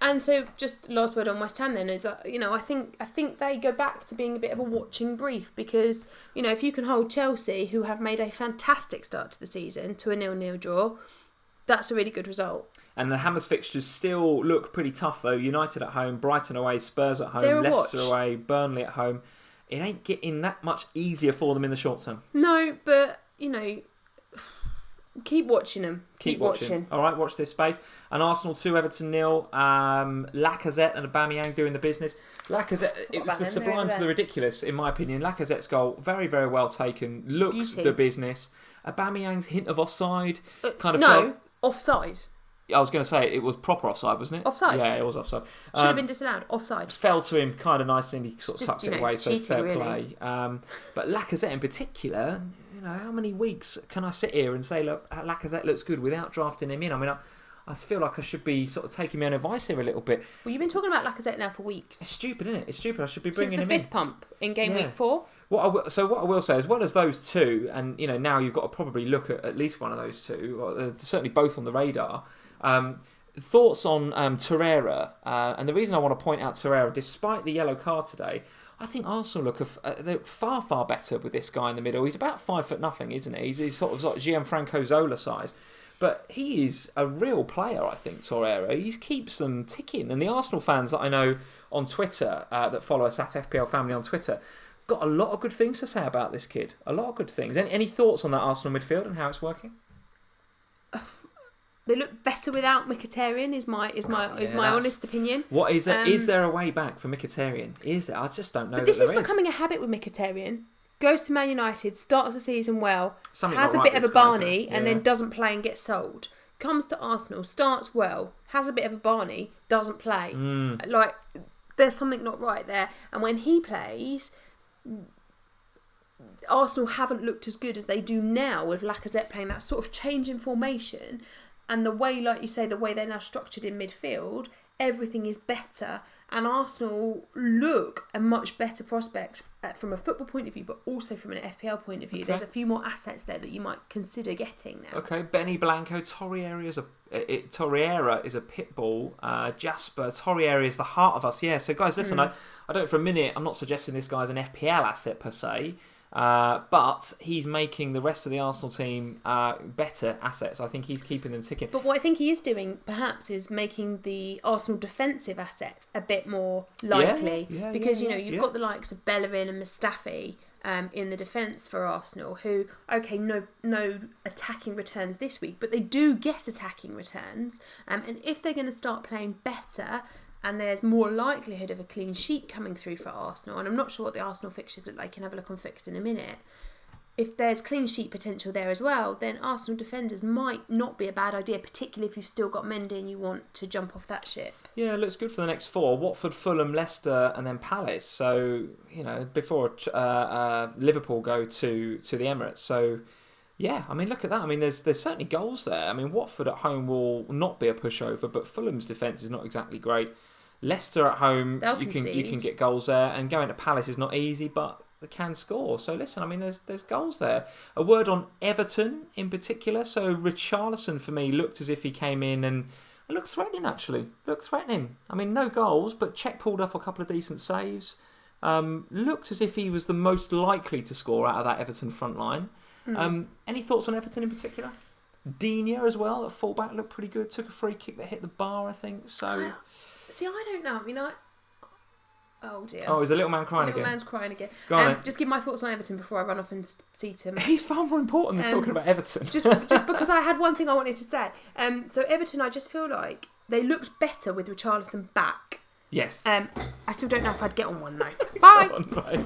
Speaker 2: And so just last word on West Ham then is I think they go back to being a bit of a watching brief because if you can hold Chelsea, who have made a fantastic start to the season, to a 0-0 draw, that's a really good result.
Speaker 1: And the Hammers fixtures still look pretty tough though. United at home, Brighton away, Spurs at home, Leicester away, Burnley at home. It ain't getting that much easier for them in the short term.
Speaker 2: No, but keep watching them. Keep watching.
Speaker 1: All right, watch this space. And Arsenal 2, Everton 0. Lacazette and Aubameyang doing the business. Lacazette, it was the sublime to the ridiculous, in my opinion. Lacazette's goal, very, very well taken. Looks the business. Aubameyang's hint of offside kind of
Speaker 2: no, offside.
Speaker 1: I was going to say it was proper offside, wasn't it?
Speaker 2: Offside.
Speaker 1: Yeah, it was offside.
Speaker 2: Should have been disallowed. Offside.
Speaker 1: Fell to him kind of nicely and he sort of tucks it away, so
Speaker 2: cheating,
Speaker 1: fair
Speaker 2: really.
Speaker 1: play. But Lacazette in particular, how many weeks can I sit here and say, look, Lacazette looks good without drafting him in? I mean, I feel like I should be sort of taking my own advice here a little bit.
Speaker 2: Well, you've been talking about Lacazette now for weeks.
Speaker 1: It's stupid, isn't it? It's stupid. I should be bringing him in.
Speaker 2: Since the fist pump in game week 4.
Speaker 1: What I will say, as well as those two, and now you've got to probably look at least one of those two, or certainly both on the radar. Thoughts on Torreira, and the reason I want to point out Torreira, despite the yellow card today, I think Arsenal look they're far better with this guy in the middle. He's about 5'0", isn't he? He's sort of Gianfranco Zola size, but he is a real player. I think Torreira. He keeps them ticking, and the Arsenal fans that I know on Twitter that follow us at FPL Family on Twitter got a lot of good things to say about this kid. A lot of good things. Any thoughts on that Arsenal midfield and how it's working?
Speaker 2: They look better without Mkhitaryan. Is my honest opinion.
Speaker 1: What is it? Is there a way back for Mkhitaryan? Is there? I just don't know.
Speaker 2: But this is becoming a habit with Mkhitaryan. Goes to Man United, starts the season well, has a bit of a Barney, and then doesn't play and gets sold. Comes to Arsenal, starts well, has a bit of a Barney, doesn't play. Like there's something not right there. And when he plays, Arsenal haven't looked as good as they do now with Lacazette playing that sort of change in formation. And the way, like you say, the way they're now structured in midfield, everything is better. And Arsenal look a much better prospect from a football point of view, but also from an FPL point of view. Okay. There's a few more assets there that you might consider getting now.
Speaker 1: Okay, Benny Blanco, Torreira is a pit bull. Jasper, Torreira is the heart of us. Yeah, so guys, listen, I don't for a minute, I'm not suggesting this guy's an FPL asset per se. But he's making the rest of the Arsenal team better assets. I think he's keeping them ticking.
Speaker 2: But what I think he is doing, perhaps, is making the Arsenal defensive asset a bit more likely. Because you've got the likes of Bellerin and Mustafi in the defence for Arsenal, who, okay, no attacking returns this week, but they do get attacking returns. And if they're going to start playing better, and there's more likelihood of a clean sheet coming through for Arsenal, and I'm not sure what the Arsenal fixtures look like, you can have a look on Fixed in a minute. If there's clean sheet potential there as well, then Arsenal defenders might not be a bad idea, particularly if you've still got Mendy and you want to jump off that ship.
Speaker 1: Yeah, it looks good for the next 4. Watford, Fulham, Leicester and then Palace. So, before Liverpool go to the Emirates. So, yeah, I mean, look at that. I mean, there's certainly goals there. I mean, Watford at home will not be a pushover, but Fulham's defence is not exactly great. Leicester at home, you can get goals there, and going to Palace is not easy, but they can score. So listen, I mean, there's goals there. A word on Everton in particular. So Richarlison for me looked as if he came in and looked threatening. Actually, looked threatening. I mean, no goals, but Czech pulled off a couple of decent saves. Looked as if he was the most likely to score out of that Everton front line. Any thoughts on Everton in particular? Digne as well at fullback looked pretty good. Took a free kick that hit the bar, I think. So.
Speaker 2: See, I don't know. I mean, oh dear.
Speaker 1: Oh, is the little man crying
Speaker 2: again?
Speaker 1: Little
Speaker 2: man's crying again.
Speaker 1: Go on,
Speaker 2: just give my thoughts on Everton before I run off and see Tim.
Speaker 1: He's far more important than talking about Everton.
Speaker 2: just because I had one thing I wanted to say. So Everton, I just feel like they looked better with Richarlison back.
Speaker 1: Yes.
Speaker 2: I still don't know if I'd get on one though. Bye.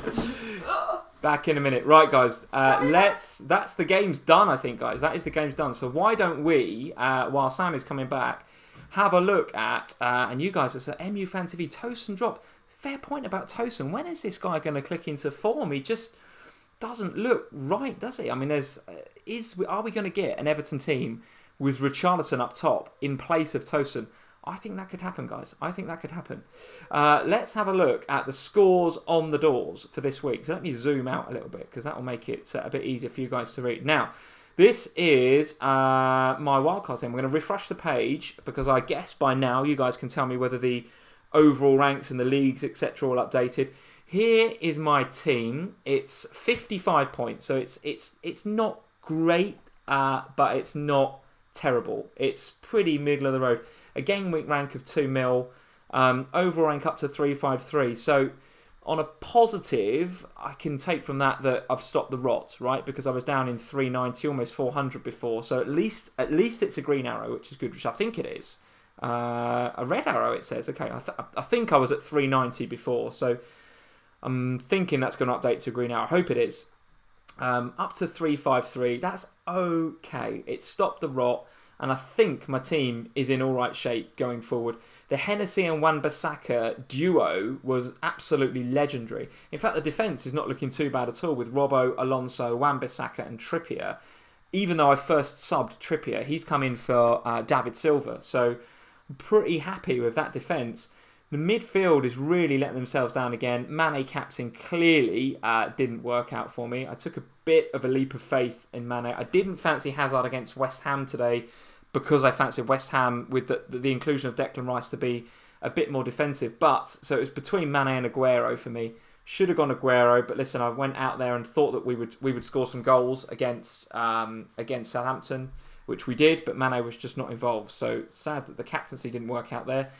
Speaker 1: Back in a minute. Right, guys. That's the game's done, I think, guys. That is the game's done. So why don't we, while Sam is coming back, have a look at, and you guys are saying, MU Fan TV, Tosun drop. Fair point about Tosun. When is this guy going to click into form? He just doesn't look right, does he? I mean, are we going to get an Everton team with Richarlison up top in place of Tosun? I think that could happen, guys. I think that could happen. Let's have a look at the scores on the doors for this week. So let me zoom out a little bit because that will make it a bit easier for you guys to read. Now, this is my wildcard team. We're going to refresh the page because I guess by now you guys can tell me whether the overall ranks and the leagues, etc., are all updated. Here is my team. It's 55 points, so it's not great, but it's not terrible. It's pretty middle of the road. A Gameweek rank of 2 mil, overall rank up to 353. So on a positive, I can take from that I've stopped the rot, right? Because I was down in 390, almost 400 before. So at least it's a green arrow, which is good, which I think it is. A red arrow, it says. Okay, I think I was at 390 before, so I'm thinking that's going to update to a green arrow. I hope it is. Up to 3-5-3. That's okay. It stopped the rot, and I think my team is in all right shape going forward. The Hennessy and Wan-Bissaka duo was absolutely legendary. In fact, the defence is not looking too bad at all with Robbo, Alonso, Wan-Bissaka and Trippier. Even though I first subbed Trippier, he's come in for David Silva. So I'm pretty happy with that defence. The midfield is really letting themselves down again. Mane captain clearly didn't work out for me. I took a bit of a leap of faith in Mane. I didn't fancy Hazard against West Ham today because I fancied West Ham with the inclusion of Declan Rice to be a bit more defensive. So it was between Mane and Aguero for me. Should have gone Aguero, but listen, I went out there and thought that we would score some goals against Southampton, which we did, but Mane was just not involved. So sad that the captaincy didn't work out there.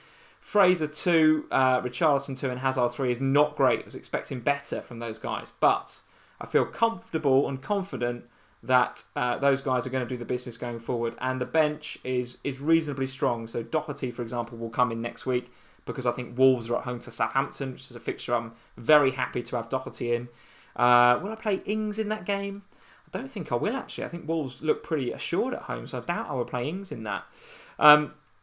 Speaker 1: Fraser 2, Richarlison 2 and Hazard 3 is not great. I was expecting better from those guys. But I feel comfortable and confident that those guys are going to do the business going forward. And the bench is reasonably strong. So Doherty, for example, will come in next week because I think Wolves are at home to Southampton, which is a fixture I'm very happy to have Doherty in. Will I play Ings in that game? I don't think I will, actually. I think Wolves look pretty assured at home, so I doubt I will play Ings in that.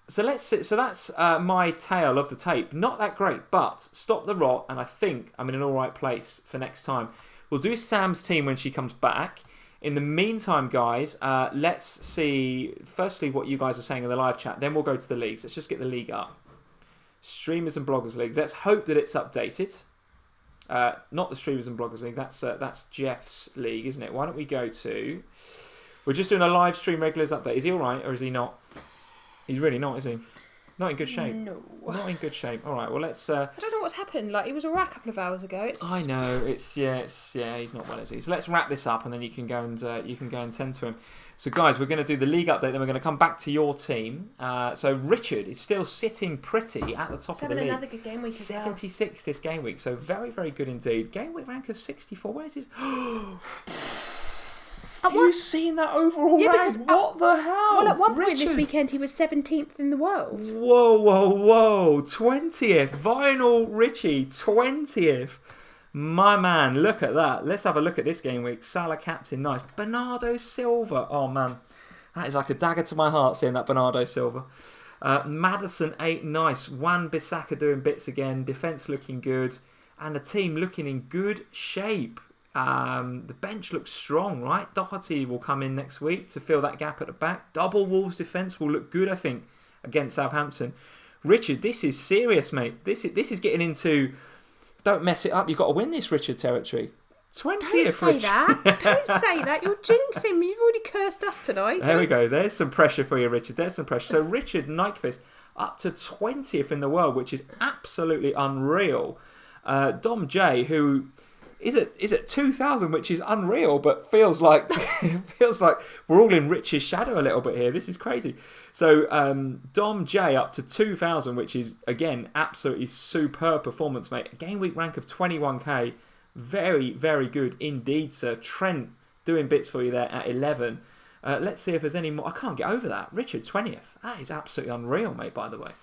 Speaker 1: So that's my tale of the tape. Not that great, but stop the rot, and I think I'm in an all right place for next time. We'll do Sam's team when she comes back. In the meantime, guys, let's see firstly what you guys are saying in the live chat. Then we'll go to the leagues. Let's just get the league up. Streamers and Bloggers League. Let's hope that it's updated. Not the Streamers and Bloggers League. That's Jeff's league, isn't it? Why don't we go to... We're just doing a live stream regulars update. Is he all right or is he not? He's really not, is he? Not in good shape.
Speaker 2: No.
Speaker 1: Not in good shape. All right, well, let's... I
Speaker 2: don't know what's happened. Like, he was all right a couple of hours ago.
Speaker 1: I know. It's he's not well, is he? So let's wrap this up and then you can go and tend to him. So, guys, we're going to do the league update, then we're going to come back to your team. So, Richard is still sitting pretty at the top of the league.
Speaker 2: Another good game week
Speaker 1: 76 this game week, so very, very good indeed. Game week rank of 64. Where's his... Have you seen that overall rank? What the hell?
Speaker 2: Well, at one point this weekend he was 17th in the world.
Speaker 1: Whoa. 20th. Vinyl Richie, 20th. My man, look at that. Let's have a look at this game week. Salah captain, nice. Bernardo Silva. Oh, man. That is like a dagger to my heart seeing that Bernardo Silva. Maddison, 8, nice. Wan-Bissaka doing bits again. Defence looking good. And the team looking in good shape. The bench looks strong, right? Doherty will come in next week to fill that gap at the back. Double Wolves defence will look good, I think, against Southampton. Richard, this is serious, mate. This is getting into... Don't mess it up. You've got to win this, Richard territory. 20th.
Speaker 2: Don't say that. Don't say that. You're jinxing me. You've already cursed us tonight.
Speaker 1: There we go. There's some pressure for you, Richard. There's some pressure. So Richard Nyquist up to 20th in the world, which is absolutely unreal. Dom J, who is at 2,000, which is unreal, but feels like we're all in Rich's shadow a little bit here. This is crazy. So Dom J up to 2,000, which is again absolutely superb performance, mate. A game week rank of 21k, very very good indeed, sir. Trent doing bits for you there at 11. Let's see if there's any more. I can't get over that. Richard 20th. That is absolutely unreal, mate. By the way,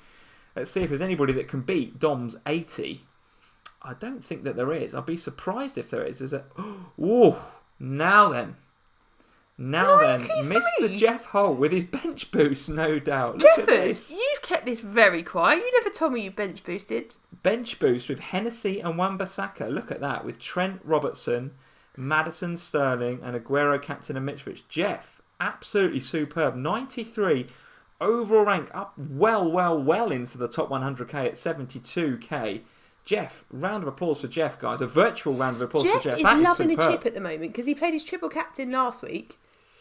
Speaker 1: let's see if there's anybody that can beat Dom's 80. I don't think that there is. I'd be surprised if there is. Is it? Oh, now then, 93. Mr. Jeff Hull with his bench boost, no doubt.
Speaker 2: Jeffers, you've kept this very quiet. You never told me you bench boosted.
Speaker 1: Bench boost with Hennessy and Wan-Bissaka. Look at that, with Trent Robertson, Maddison, Sterling, and Aguero captain and Mitrovic. Jeff, absolutely superb. 93 overall rank, up well into the top 100k at 72k. Jeff, round of applause for Jeff, guys. A virtual round of applause for Jeff.
Speaker 2: Jeff is loving a chip at the moment because he played his triple captain last week.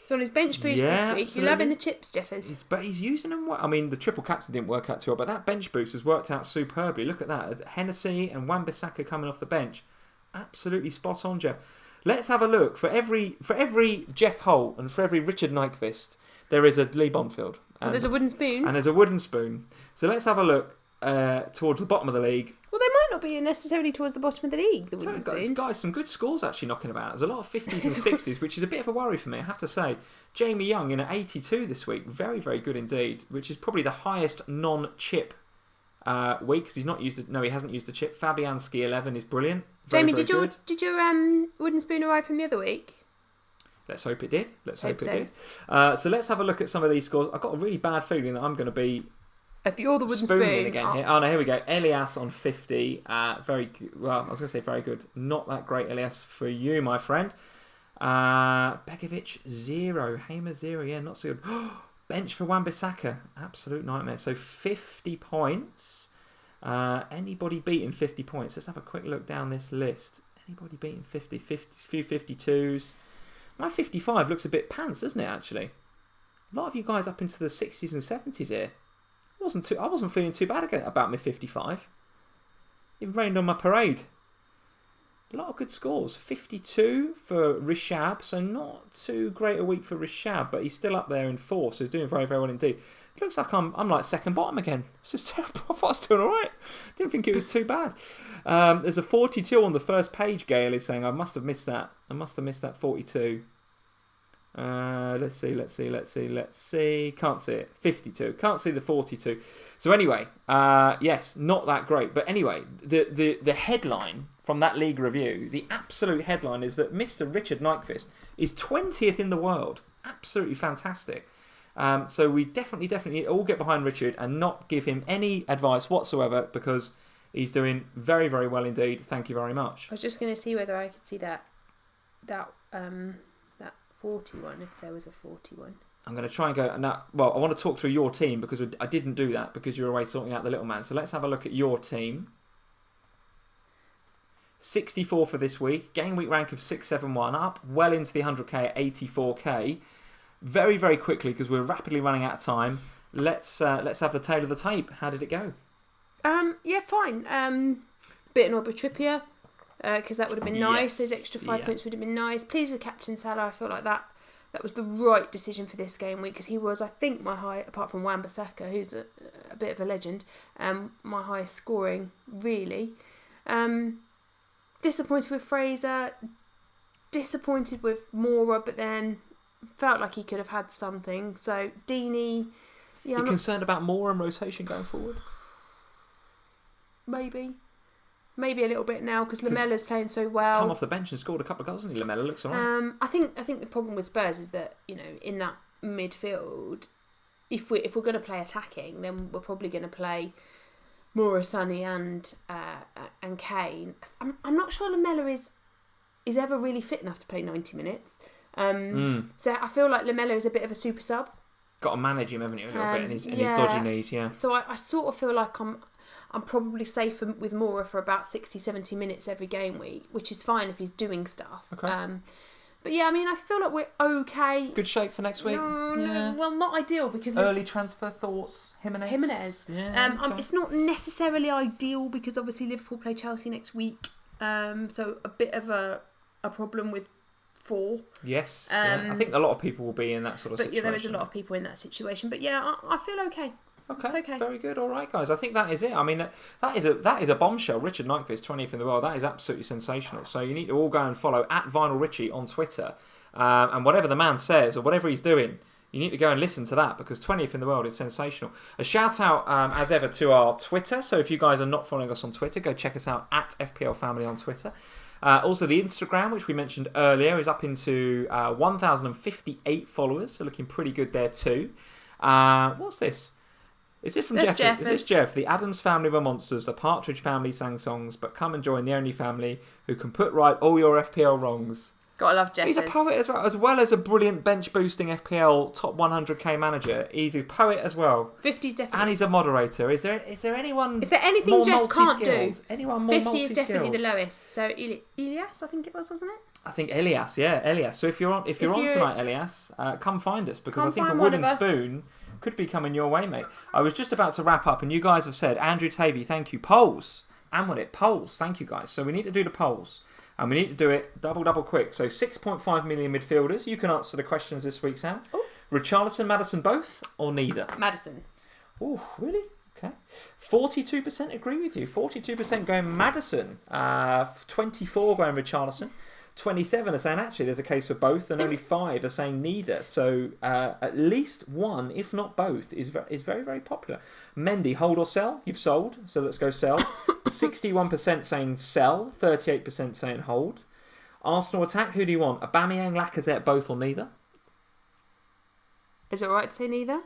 Speaker 2: So on his bench boost this week, absolutely. You're loving the chips, Jeffers.
Speaker 1: But he's using them well. I mean, the triple captain didn't work out too well, but that bench boost has worked out superbly. Look at that. Hennessy and Wan-Bissaka coming off the bench. Absolutely spot on, Jeff. Let's have a look. For every Jeff Hull and for every Richard Nyquist, there is a Lee Bonfield.
Speaker 2: And there's a wooden spoon.
Speaker 1: And there's a wooden spoon. So let's have a look towards the bottom of the league.
Speaker 2: Well, they might not be necessarily towards the bottom of the league.
Speaker 1: Guys, some good scores actually knocking about. There's a lot of 50s and 60s, which is a bit of a worry for me, I have to say. Jamie Young in at 82 this week. Very, very good indeed, which is probably the highest non-chip week because he's not used it. No, he hasn't used the chip. Fabianski 11 is brilliant.
Speaker 2: Jamie, did your wooden spoon arrive from the other week?
Speaker 1: Let's hope it did. Let's hope it
Speaker 2: so.
Speaker 1: did. So let's have a look at some of these scores. I've got a really bad feeling that I'm going to be
Speaker 2: if you're the wooden
Speaker 1: spooning
Speaker 2: spoon
Speaker 1: again here. Oh no, here we go. Elias on 50. Very well. I was going to say very good. Not that great, Elias, for you, my friend. Begovic 0. Hamer 0. Yeah, not so good. Bench for Wan-Bissaka. Absolute nightmare. So 50 points. Anybody beating 50 points? Let's have a quick look down this list. Anybody beating 50? Few 52s. My 55 looks a bit pants, doesn't it, actually? A lot of you guys up into the 60s and 70s here. I wasn't feeling too bad about my 55. It rained on my parade. A lot of good scores. 52 for Rishab, so not too great a week for Rishab, but he's still up there in 4th, so he's doing very, very well indeed. It looks like I'm like second bottom again. This is terrible. I thought I was doing all right. Didn't think it was too bad. There's a 42 on the first page. Gail is saying I must have missed that. I must have missed that 42. Let's see. Can't see it. 52. Can't see the 42. So anyway, yes, not that great. But anyway, the headline from that league review, the absolute headline is that Mr. Richard Nyquist is 20th in the world. Absolutely fantastic. So we definitely all get behind Richard and not give him any advice whatsoever because he's doing very, very well indeed. Thank you very much.
Speaker 2: I was just going to see whether I could see that 41, if there was a 41.
Speaker 1: I'm going to try and go now. Well, I want to talk through your team because I didn't do that because you were away sorting out the little man. So let's have a look at your team. 64 for this week. Game week rank of 671, up well into the 100k at 84k. Very, very quickly because we're rapidly running out of time. Let's have the tail of the tape. How did it go?
Speaker 2: Yeah, fine. Bit annoyed with Trippier because that would have been nice. Those extra 5 points would have been nice. Pleased with Captain Salah. I feel like that was the right decision for this game week because he was, I think, my high, apart from Wan-Bissaka, who's a bit of a legend, my highest scoring, really. Disappointed with Fraser. Disappointed with Mora, but then felt like he could have had something. So Deeney,
Speaker 1: yeah. You concerned about Mora and rotation going forward?
Speaker 2: Maybe a little bit now because Lamella's playing so well.
Speaker 1: He's come off the bench and scored a couple of goals, hasn't he? Lamella looks alright.
Speaker 2: I think the problem with Spurs is that in that midfield, if we're going to play attacking, then we're probably going to play Mora, Sonny, and Kane. I'm not sure Lamella is ever really fit enough to play 90 minutes. So I feel like Lamella is a bit of a super sub.
Speaker 1: Got to manage him, haven't you, a little bit in his dodgy knees, yeah.
Speaker 2: So I sort of feel like I'm probably safe with Mora for about 60, 70 minutes every game week, which is fine if he's doing stuff. Okay. But yeah, I mean, I feel like we're okay.
Speaker 1: Good shape for next week?
Speaker 2: No, well, not ideal because...
Speaker 1: Early transfer thoughts? Jimenez?
Speaker 2: Yeah, okay. It's not necessarily ideal because obviously Liverpool play Chelsea next week. So a bit of a problem with 4.
Speaker 1: Yes. I think a lot of people will be in that sort of situation.
Speaker 2: Yeah, there is a lot of people in that situation. But yeah, I feel okay.
Speaker 1: Okay, very good. All right, guys. I think that is it. I mean, that is a bombshell. Richard Nyquist, 20th in the world. That is absolutely sensational. So you need to all go and follow @VinylRichie on Twitter. And whatever the man says or whatever he's doing, you need to go and listen to that because 20th in the world is sensational. A shout out, as ever, to our Twitter. So if you guys are not following us on Twitter, go check us out @FPLFamily on Twitter. Also, the Instagram, which we mentioned earlier, is up into 1,058 followers. So looking pretty good there too. What's this? Is this from Jeff? Is this Jeff? The Addams family were monsters. The Partridge family sang songs, but come and join the only family who can put right all your FPL wrongs.
Speaker 2: Gotta love Jeff.
Speaker 1: He's a poet as well as a brilliant bench boosting FPL top 100k manager. He's a poet as well.
Speaker 2: 50's definitely.
Speaker 1: And he's a moderator. Is there anyone?
Speaker 2: Is there anything Jeff can't do?
Speaker 1: Anyone more
Speaker 2: 50 is definitely the lowest. So Elias, I think it was, wasn't it?
Speaker 1: I think Elias, yeah, Elias. So if you're on tonight, Elias, come find us because I think a wooden spoon could be coming your way, mate. I was just about to wrap up and you guys have said, Andrew Tavey, thank you. Polls. And with it, polls. Thank you, guys. So we need to do the polls. And we need to do it double quick. So 6.5 million midfielders. You can answer the questions this week, Sam. Ooh. Richarlison, Maddison, both or neither?
Speaker 2: Maddison.
Speaker 1: Oh, really? Okay. 42% agree with you. 42% going Maddison. 24 going Richarlison. 27 are saying actually there's a case for both, and only 5 are saying neither. So at least one, if not both, is very, very popular. Mendy, hold or sell? You've sold, so let's go sell. 61% saying sell, 38% saying hold. Arsenal attack, who do you want? Aubameyang, Lacazette, both or neither?
Speaker 2: Is it right to say neither?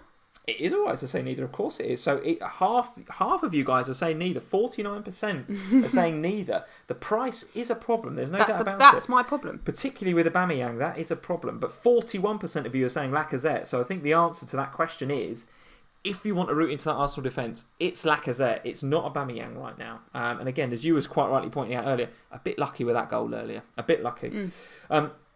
Speaker 1: It is alright to say neither, of course it is. So half of you guys are saying neither. 49% are saying neither. The price is a problem. There's no doubt about it.
Speaker 2: That's my problem.
Speaker 1: Particularly with Aubameyang, that is a problem. But 41% of you are saying Lacazette. So I think the answer to that question is, if you want to root into that Arsenal defence, it's Lacazette. It's not Aubameyang right now. And again, as you was quite rightly pointing out earlier, a bit lucky with that goal earlier. A bit lucky.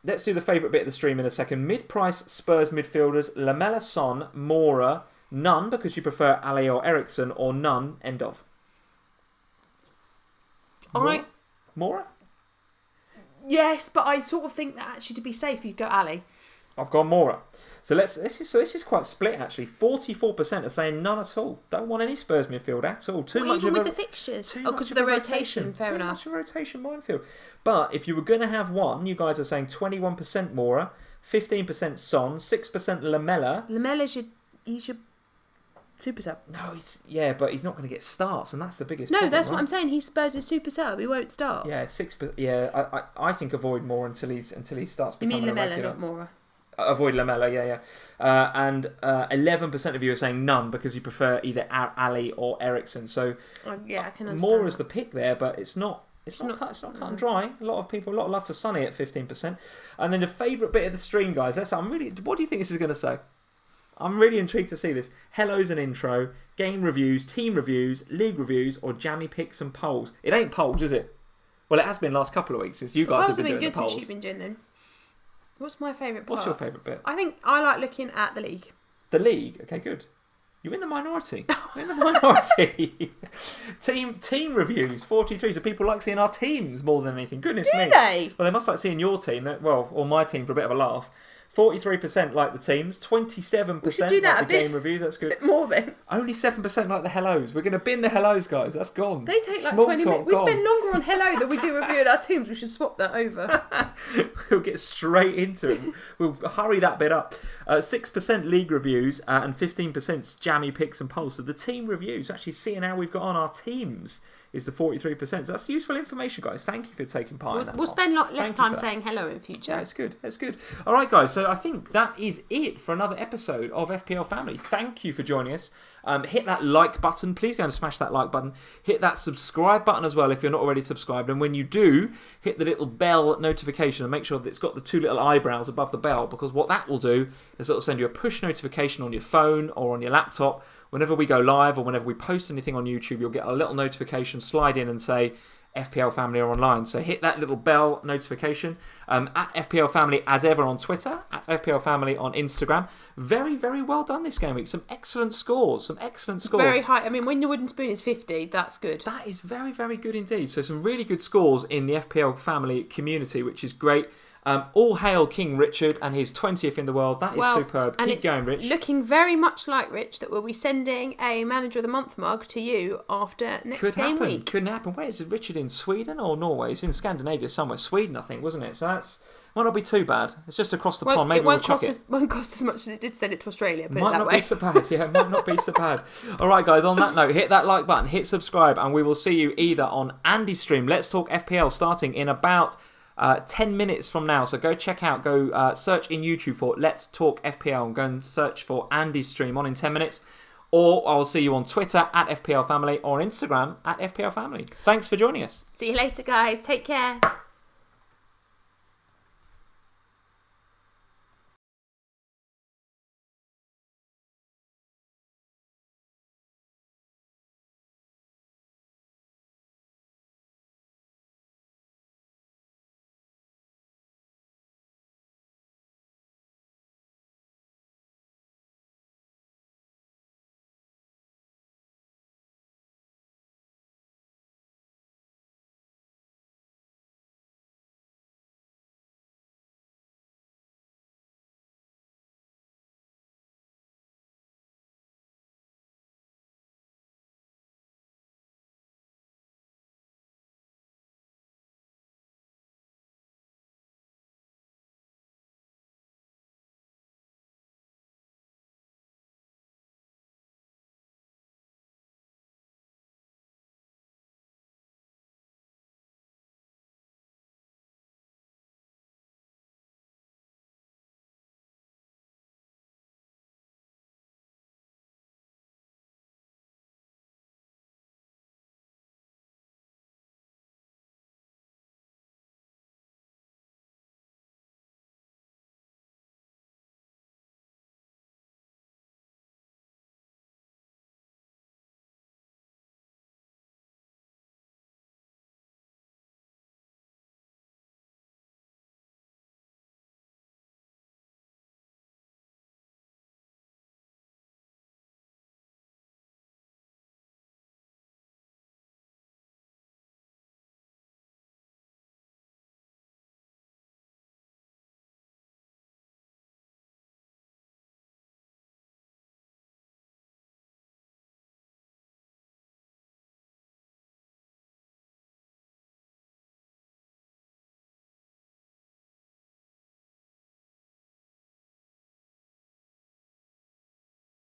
Speaker 1: Let's do the favourite bit of the stream in a second. Mid-price Spurs midfielders, Lamela, Son, Mora, none because you prefer Ali or Ericsson, or none, end of. Mora?
Speaker 2: Yes, but I sort of think that actually to be safe, you'd go Ali.
Speaker 1: I've gone Mora. So this is quite split actually. 44% are saying none at all. Don't want any Spurs midfield at all.
Speaker 2: Even with the fixtures. Because of the rotation. Fair enough.
Speaker 1: Too much of a rotation minefield. But if you were going to have one, you guys are saying 21% Mora, 15% Son, 6% Lamela.
Speaker 2: Lamela's your super sub.
Speaker 1: No, but he's not going to get starts, and that's the biggest
Speaker 2: problem.
Speaker 1: No,
Speaker 2: that's what I'm saying. He's Spurs' super sub. He won't start.
Speaker 1: Yeah, 6%. Yeah, I think avoid Mora until he starts becoming
Speaker 2: a regular. You mean Lamela, not Mora?
Speaker 1: Avoid Lamela, yeah. And 11% of you are saying none because you prefer either Ali or Ericsson. So
Speaker 2: I can understand.
Speaker 1: Mora's the pick there, but it's not cut and dry. A lot of love for Sonny at 15%. And then the favourite bit of the stream, guys. What do you think this is going to say? I'm really intrigued to see this. Hello's an intro, game reviews, team reviews, league reviews, or jammy picks and polls. It ain't polls, is it? Well, it has been the last couple of weeks since you guys have been doing the polls.
Speaker 2: Polls have been good since you've been doing them. What's my favourite part?
Speaker 1: What's your favourite bit?
Speaker 2: I think I like looking at the league.
Speaker 1: The league? Okay, good. You're in the minority. Team reviews, 43. So people like seeing our teams more than anything. Goodness me.
Speaker 2: Do they?
Speaker 1: Well, they must like seeing your team, or my team for a bit of a laugh. 43% like the teams, 27% like the game reviews. That's good.
Speaker 2: A bit more then.
Speaker 1: Only 7% like the hellos. We're going to bin the hellos, guys. That's gone.
Speaker 2: They take like 20 minutes. We spend longer on hello than we do reviewing our teams. We should swap that over.
Speaker 1: We'll get straight into it. We'll hurry that bit up. 6% league reviews and 15% jammy picks and polls. So the team reviews, actually seeing how we've got on our teams, is the 43%. So that's useful information, guys. Thank you for taking part in that.
Speaker 2: We'll spend less time saying hello in future.
Speaker 1: Yeah, it's good. It's good. All right, guys. So I think that is it for another episode of FPL Family. Thank you for joining us. Hit that like button. Please go and smash that like button. Hit that subscribe button as well if you're not already subscribed. And when you do, hit the little bell notification and make sure that it's got the two little eyebrows above the bell, because what that will do is it'll send you a push notification on your phone or on your laptop. Whenever we go live or whenever we post anything on YouTube, you'll get a little notification slide in and say FPL Family are online. So hit that little bell notification. At FPL Family as ever on Twitter, at FPL Family on Instagram. Very, very well done this game week. Some excellent scores.
Speaker 2: Very high. I mean, when your wooden spoon is 50, that's good.
Speaker 1: That is very, very good indeed. So some really good scores in the FPL Family community, which is great. All hail King Richard and his 20th in the world. That is superb. Keep going, Rich.
Speaker 2: Looking very much like Rich that we'll be sending a Manager of the Month mug to you after next game week.
Speaker 1: Couldn't happen. Where is it? Richard in Sweden or Norway? It's in Scandinavia somewhere. Sweden, I think, wasn't it? So that's might not be too bad. It's just across the pond. Maybe we'll chuck it. It won't cost as much as it did send it to Australia. Put it that way. Might not be so bad. Yeah, might not be so bad. All right, guys. On that note, hit that like button, hit subscribe, and we will see you either on Andy's stream. Let's Talk FPL starting in about 10 minutes from now. So go check out, search in YouTube for Let's Talk FPL and go and search for Andy's stream on in 10 minutes. Or I will see you on Twitter at FPL Family or on Instagram at FPL Family. Thanks for joining us.
Speaker 2: See you later, guys. Take care.